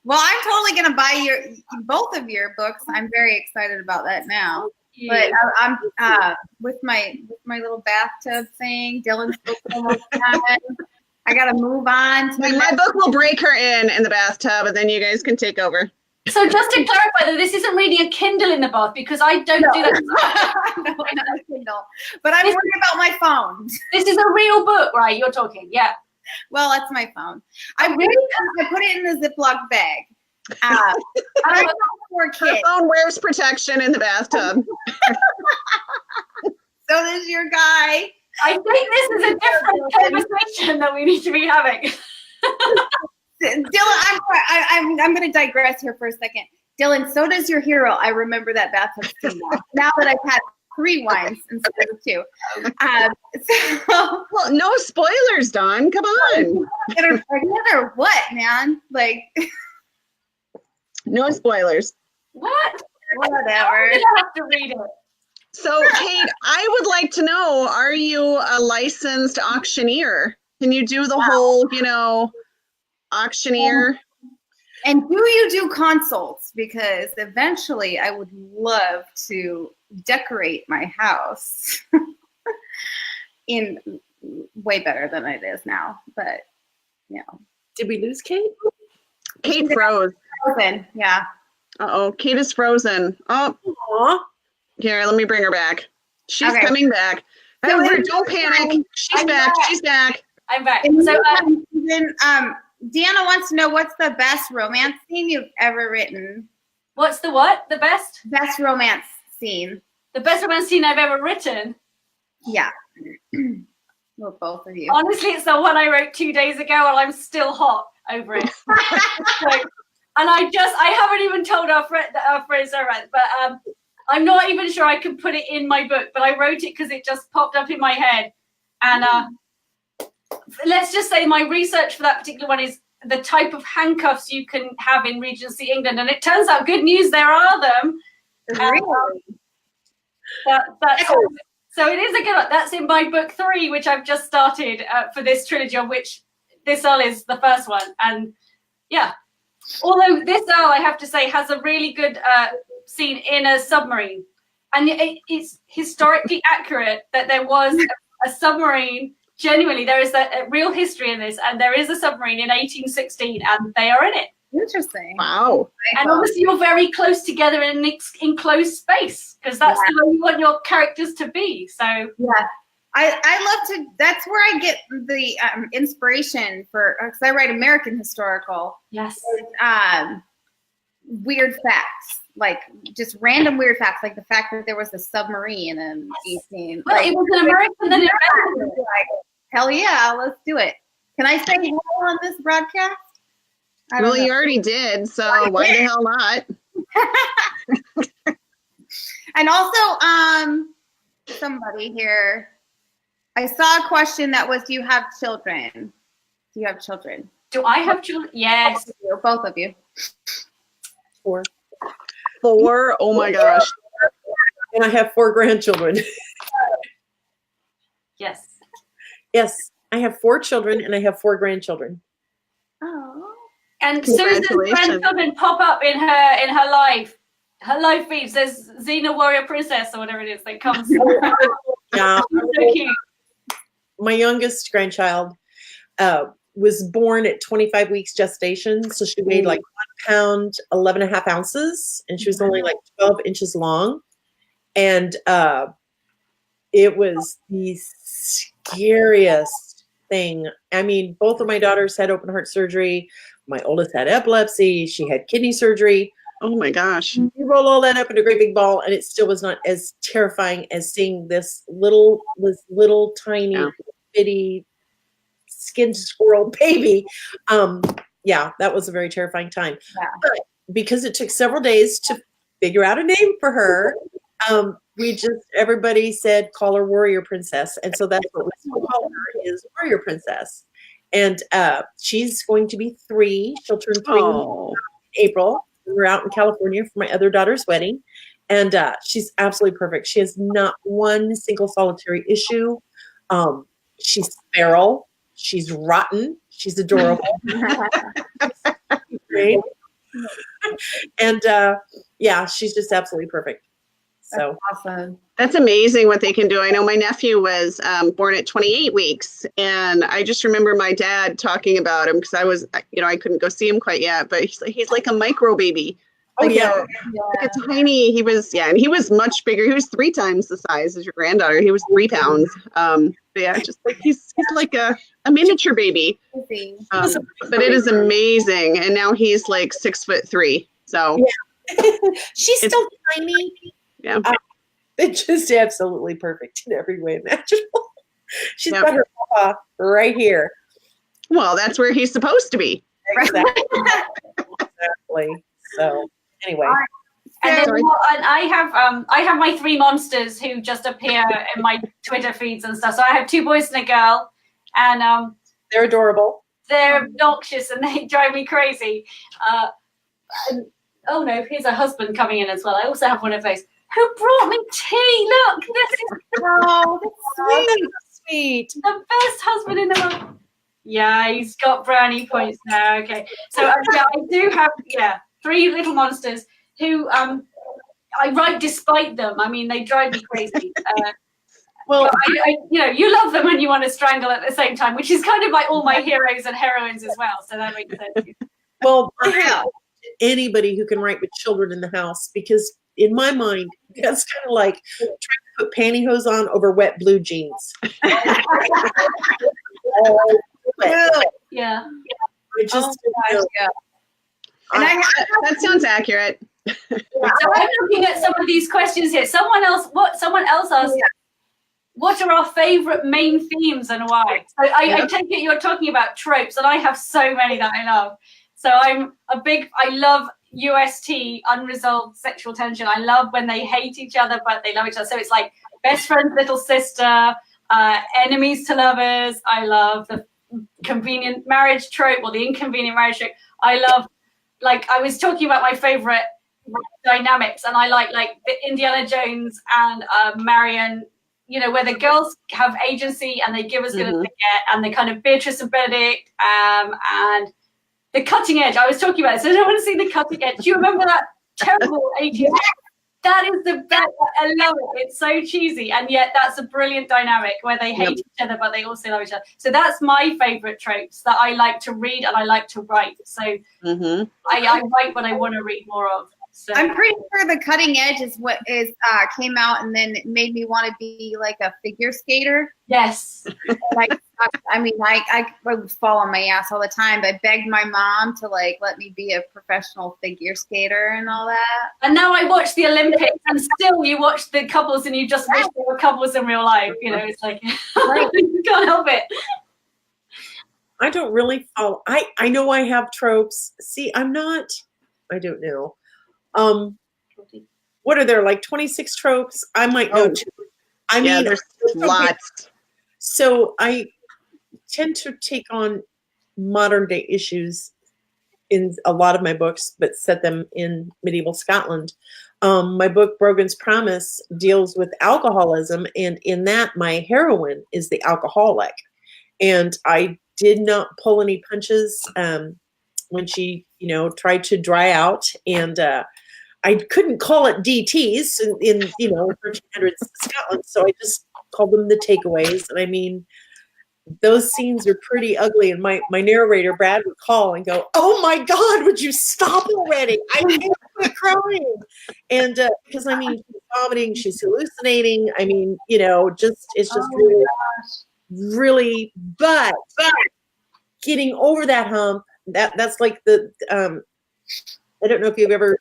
well, I'm totally going to buy both of your books. I'm very excited about that now. But I'm with my little bathtub thing. Dylan's book almost done. I got to move on. My book will break her in the bathtub, and then you guys can take over. So just to clarify that this isn't reading a Kindle in the bath, because I don't do that. No, not a Kindle. But I'm worried about my phone. This is a real book, right? You're talking, yeah. Well, that's my phone. I put it in the Ziploc bag. I got 4 kids. Her phone wears protection in the bathtub. So does your guy. I think this is a different conversation that we need to be having. Dylan, I'm going to digress here for a second. Dylan, so does your hero. I remember that bathtub scene now that I've had 3 wines instead of 2. Well, Well, no spoilers, Dawn. Come on. Get her pregnant or what, man? Like, No spoilers. What? whatever. I'm gonna have to read it. So, Kate, I would like to know, are you a licensed auctioneer? Can you do the whole, auctioneer? And do you do consults? Because eventually I would love to decorate my house in way better than it is now. But, Did we lose Kate? Kate froze. Frozen, yeah. Uh-oh, Kate is frozen. Oh, Aw. here, let me bring her back. She's Okay. coming back. So However, in don't the panic. meantime, She's I'm back. back. She's back. I'm back. In the So, meantime, Susan, Deanna wants to know, what's the best romance scene you've ever written? what's the what? The best? Best romance scene. The best romance scene I've ever written. Yeah. Well, both of you. Honestly, it's the one I wrote 2 days ago, and I'm still hot over it. And I haven't even told our friend Sarah, but I'm not even sure I can put it in my book, but I wrote it because it just popped up in my head. And let's just say my research for that particular one is the type of handcuffs you can have in Regency England. And it turns out, good news, there are them. Really? So it is a good one. That's in my book 3, which I've just started for this trilogy, of which this Earl is the first one. And yeah, although this Earl, I have to say, has a really good scene in a submarine. And it's historically accurate that there was a submarine. Genuinely, there is a real history in this, and there is a submarine in 1816, and they are in it. Interesting. Wow. And obviously, you're very close together in an enclosed space, because that's the way you want your characters to be. So yeah, I love to. That's where I get the inspiration for, because I write American historical. yes, Weird facts, like just random weird facts, like the fact that there was a submarine in 18. well, it was an American that invented it. Like, hell yeah, let's do it. Can I say hello on this broadcast? I don't Well, know. you already did, so why the hell not? And also, somebody here, I saw a question that was, do you have children? Do you have children? Do I have children? Yes. Both of you. 4. 4? Oh my gosh. And I have 4 grandchildren. Yes. Yes, I have 4 children and I have 4 grandchildren. Oh. And Susan's Congratulations. grandchildren pop up in her live feed. Says Xena Warrior Princess or whatever it is that comes. Yeah. So cute. My youngest grandchild was born at 25 weeks gestation. So she weighed like 1 pound, 11 and a half ounces, and she was only like 12 inches long. And it was the scariest thing. I mean, both of my daughters had open heart surgery. My oldest had epilepsy. She had kidney surgery. Oh my gosh. You roll all that up into a great big ball, and it still was not as terrifying as seeing this little tiny, bitty, skinned squirrel baby. Yeah, that was a very terrifying time. Yeah. But because it took several days to figure out a name for her, everybody said, call her Warrior Princess. And so that's what we still call her, is Warrior Princess. And she's going to be 3. She'll turn 3 in April. We're out in California for my other daughter's wedding. And she's absolutely perfect. She has not one single solitary issue. She's feral. She's rotten. She's adorable. Great. And yeah, she's just absolutely perfect. So Awesome. That's amazing what they can do. I know my nephew was born at 28 weeks, and I just remember my dad talking about him because I was, I couldn't go see him quite yet, but he's like a micro baby. Like, like a tiny. And he was much bigger. He was 3 times the size as your granddaughter. He was 3 pounds. But yeah, just like he's like a miniature baby. But it is amazing, and now he's like 6'3". So she's still tiny. Yeah. It's just absolutely perfect in every way imaginable. She's got her papa right here. Well, that's where he's supposed to be. Exactly. Exactly. So anyway. And I have my 3 monsters who just appear in my Twitter feeds and stuff. So I have 2 boys and a girl. And They're adorable. they're obnoxious and they drive me crazy. And, oh no, here's a husband coming in as well. I also have one of those. Who brought me tea? Look, this is Oh, that's Sweet. the best husband in the world. Yeah, he's got brownie points now. Okay, so yeah, I do have 3 little monsters who I write despite them. I mean, they drive me crazy. Well, you love them and you want to strangle at the same time, which is kind of like all my heroes and heroines as well. So that makes sense. well, I have anybody who can write with children in the house, because in my mind, that's kind of like trying to put pantyhose on over wet blue jeans. Yeah. I just, yeah. And that sounds accurate. So I'm looking at some of these questions here. Someone else asked, what are our favorite main themes and why? So I take it you're talking about tropes, and I have so many that I love. So I love UST, unresolved sexual tension. I love when they hate each other, but they love each other. So it's like best friend's little sister, enemies to lovers. I love the convenient marriage trope or the inconvenient marriage trope. I love, like I was talking about my favorite dynamics, and I like the Indiana Jones and Marion, where the girls have agency and they give us good as they get, and the kind of Beatrice and Benedict, and the cutting edge. I was talking about it, so I don't want to see the cutting edge. Do you remember that terrible 80s? That is the best. I love it. It's so cheesy, and yet that's a brilliant dynamic where they hate each other, but they also love each other. So that's my favorite tropes that I like to read and I like to write. So I write what I want to read more of. So I'm pretty sure the cutting edge is what came out, and then it made me want to be like a figure skater. Yes. I would fall on my ass all the time. But I begged my mom to let me be a professional figure skater and all that. And now I watch the Olympics, and still you watch the couples, and you just wish they were couples in real life. It's like you can't help it. I don't really follow. I know I have tropes. See, I don't know. What are there, like 26 tropes? I might know two. I mean, there's lots. So I tend to take on modern day issues in a lot of my books, but set them in medieval Scotland. My book, Brogan's Promise, deals with alcoholism, and in that, my heroine is the alcoholic. And I did not pull any punches when she, tried to dry out, and I couldn't call it DTs in 1300s Scotland, so I just called them the takeaways. And I mean, those scenes are pretty ugly. And my narrator, Brad, would call and go, "Oh my God, would you stop already? I can't quit crying." And because she's vomiting, she's hallucinating. I mean, it's just really, but getting over that hump, that's like the, I don't know if you've ever,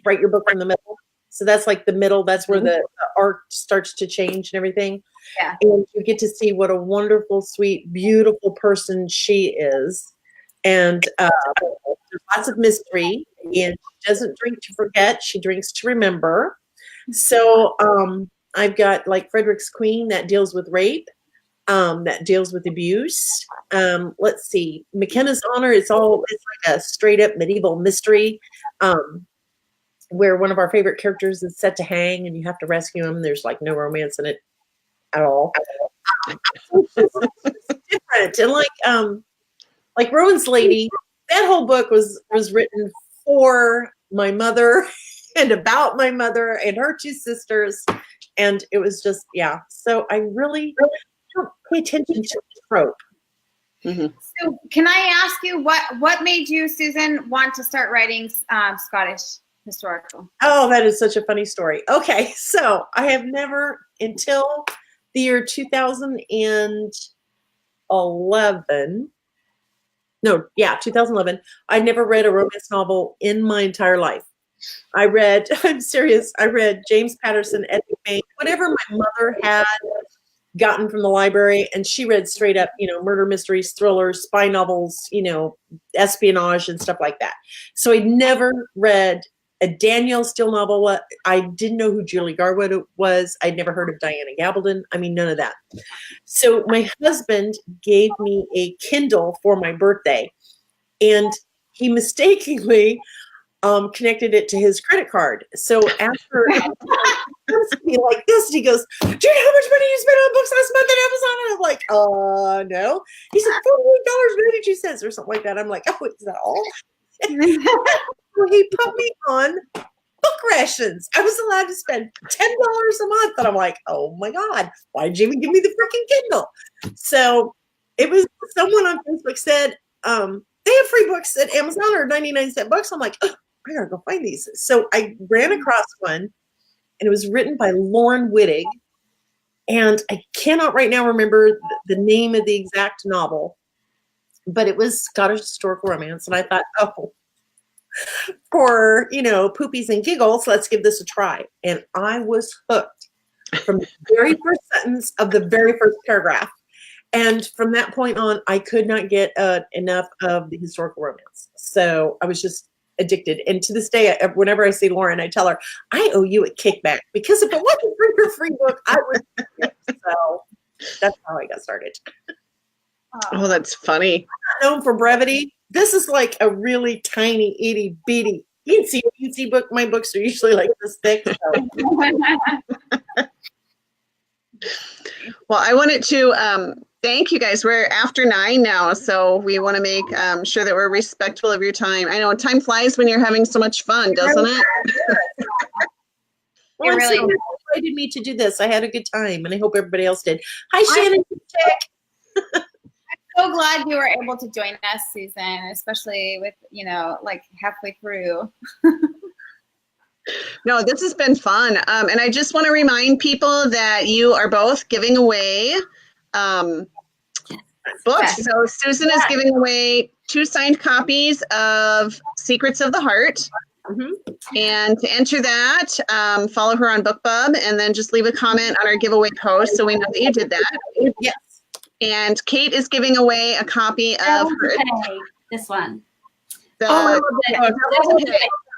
write your book from the middle. So that's like the middle. That's where the arc starts to change and everything. Yeah. And you get to see what a wonderful, sweet, beautiful person she is. And there's lots of mystery. And she doesn't drink to forget. She drinks to remember. So I've got like Frederick's Queen that deals with rape. That deals with abuse. Let's see, McKenna's Honor. It's like a straight up medieval mystery, where one of our favorite characters is set to hang, and you have to rescue him. There's like no romance in it at all. It's different, and like Rowan's Lady. That whole book was written for my mother and about my mother and her 2 sisters, and it was just So I really don't pay attention to the trope. So can I ask you what made you, Susan, want to start writing Scottish historical? Oh, that is such a funny story. Okay, so I have never, until the year 2011, I never read a romance novel in my entire life. I'm serious, I read James Patterson, Epic Bay, whatever my mother had gotten from the library, and she read straight up, murder mysteries, thrillers, spy novels, espionage and stuff like that. So I never read a Danielle Steele novel. I didn't know who Julie Garwood was. I'd never heard of Diana Gabaldon. I mean, none of that. So my husband gave me a Kindle for my birthday, and he mistakenly connected it to his credit card. So after he comes to me like this, and he goes, "Do you know how much money you spent on books last month at Amazon?" And I'm like, no. He said $48.92 or something like that. I'm like, oh, is that all? So he put me on book rations. I was allowed to spend $10 a month, and I'm like, oh my God, why did you even give me the freaking Kindle? So it was someone on Facebook said, they have free books at Amazon or 99-cent books. I'm like, oh, I gotta go find these. So I ran across one, and it was written by Luedecke. And I cannot right now remember the name of the exact novel, but it was Scottish historical romance. And I thought, oh, for, poopies and giggles, let's give this a try. And I was hooked from the very first sentence of the very first paragraph. And from that point on, I could not get enough of the historical romance. So I was just addicted. And to this day, whenever I see Lauren, I tell her, I owe you a kickback, because if it wasn't for your free book, I would. So that's how I got started. Oh, that's funny. I'm not known for brevity. This is like a really tiny, itty bitty. You can see book. My books are usually like this thick. So. Well, I wanted to thank you guys. We're after 9 now, so we want to make sure that we're respectful of your time. I know time flies when you're having so much fun, doesn't it? Well, really so invited me to do this. I had a good time, and I hope everybody else did. Hi, Shannon. So glad you were able to join us, Susan, especially with, like halfway through. No, this has been fun. And I just want to remind people that you are both giving away books. So Susan is giving away 2 signed copies of Secrets of the Heart. Mm-hmm. And to enter that, follow her on BookBub, and then just leave a comment on our giveaway post so we know that you did that. Yes. And Kate is giving away a copy of her. This one. Yeah,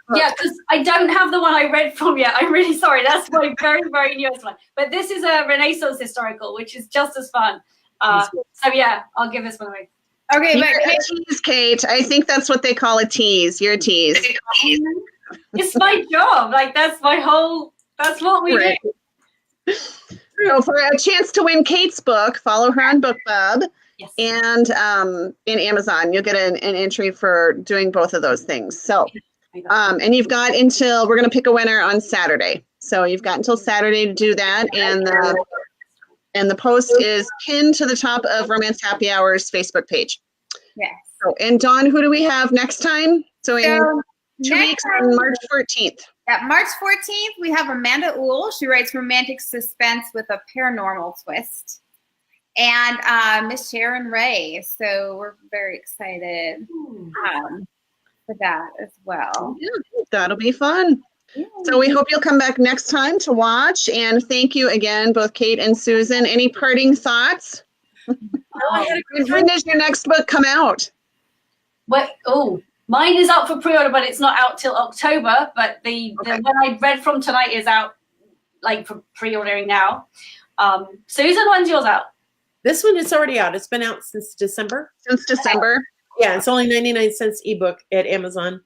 because I don't have the one I read from yet. I'm really sorry. That's my very, very newest one. But this is a Renaissance historical, which is just as fun. So yeah, I'll give this one away. Okay, you're a tease, Kate. I think that's what they call a tease. You're a tease. It's my job. Like that's what we do. So for a chance to win Kate's book, follow her on BookBub. Yes. And in Amazon, you'll get an entry for doing both of those things. So, and you've got until, we're going to pick a winner on Saturday. So you've got until Saturday to do that. And the post is pinned to the top of Romance Happy Hour's Facebook page. Yes. So, and Dawn, who do we have next time? So in 2 weeks on March 14th. At March 14th, we have Amanda Uhl. She writes romantic suspense with a paranormal twist. And Miss Sharon Ray. So we're very excited for that as well. Yeah, that'll be fun. Yeah. So we hope you'll come back next time to watch. And thank you again, both Kate and Susan. Any parting thoughts? When does your next book come out? Mine is up for pre-order, but it's not out till October. But the one I read from tonight is out, like, for pre-ordering now. Susan, when's yours out? This one is already out. It's been out since December. Since December? Yeah, it's only 99-cent ebook at Amazon.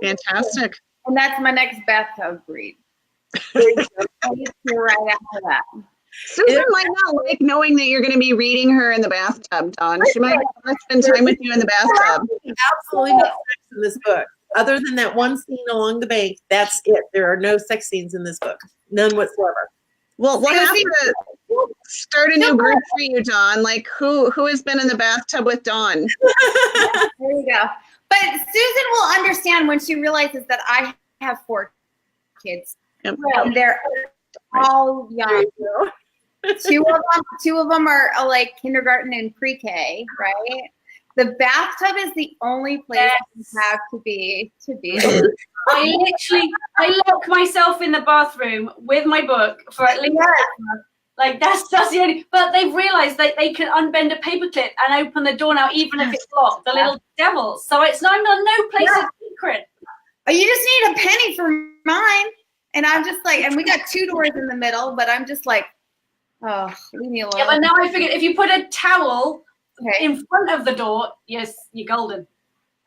Fantastic. And that's my next bathtub read. Right after that. Susan might not like knowing that you're going to be reading her in the bathtub, Dawn. She might want to spend time with you in the bathtub. Absolutely no sex in this book. Other than that one scene along the bank, that's it. There are no sex scenes in this book. None whatsoever. Well, we'll have to start a new group for you, Dawn. Like, who has been in the bathtub with Dawn? There you go. But Susan will understand when she realizes that I have 4 kids. Yep. And they're all young. Two of them are like kindergarten and pre-K, right? The bathtub is the only place you have to be. I lock myself in the bathroom with my book for at least like that's the only. But they've realised that they can unbend a paperclip and open the door now, even if it's locked. The little devils. So it's no place of secret. Oh, you just need a penny for mine. And I'm just like, and we got 2 doors in the middle, but I'm just like, oh, leave me alone. Yeah, but now I figured if you put a towel Okay. in front of the door, yes, you're golden.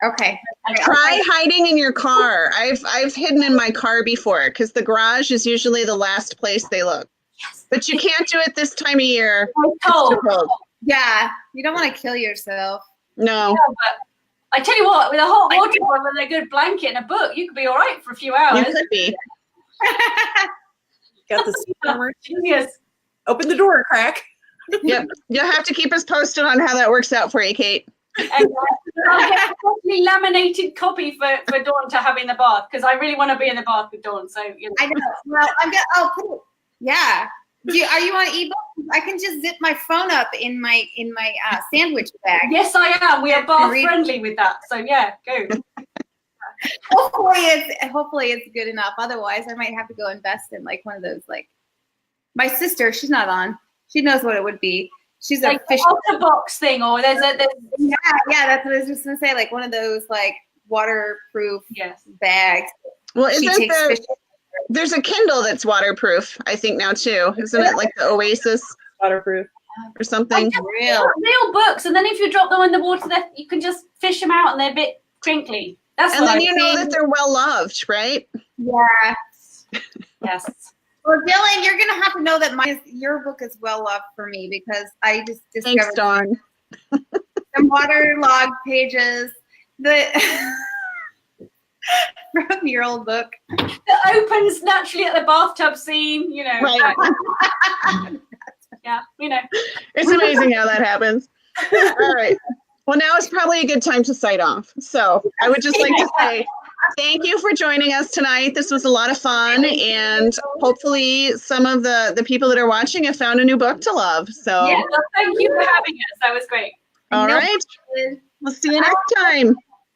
Okay. Try hiding in your car. I've hidden in my car before because the garage is usually the last place they look. Yes. But you can't do it this time of year. I'm It's told. too cold. Yeah, you don't want to kill yourself. No. Yeah, but I tell you what, with a hot water bottle and a good blanket and a book, you could be all right for a few hours. You could be. Got the seat warmer. Genius. Open the door a crack. Yep. You'll have to keep us posted on how that works out for you, Kate. And I'll get a properly laminated copy for Dawn to have in the bath because I really want to be in the bath with Dawn. So you know. I know. Well, I'll put it. Yeah. Are you on ebook? I can just zip my phone up in my sandwich bag. Yes, I am. We are bath friendly with that. So yeah, go. Hopefully it's good enough. Otherwise, I might have to go invest in like one of those. Like my sister, she's not on. She knows what it would be. She's Like a fish. the box thing, or there's Yeah, that's what I was just gonna say. Like one of those like waterproof yes. bags. Well, She isn't takes fish. there's a Kindle that's waterproof, I think now too. Isn't it like the Oasis Waterproof. or something? Real books, and then if you drop them in the water, you can just fish them out, and they're a bit crinkly. That's And what then I you know think. that they're well loved, right? Yeah. Yes. Well, Dylan, you're gonna have to know that your book is well loved for me because I just Thanks, discovered Dawn. some waterlogged pages from your old book. That opens naturally at the bathtub scene, you know. Right. Yeah, you know. It's amazing how that happens. All right. Well, now is probably a good time to sign off. So I would just like to say thank you for joining us tonight. This was a lot of fun, and hopefully some of the people that are watching have found a new book to love. So Yeah, well, thank you for having us. That was great. all right. We'll see you next time.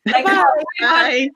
Thank you. Bye.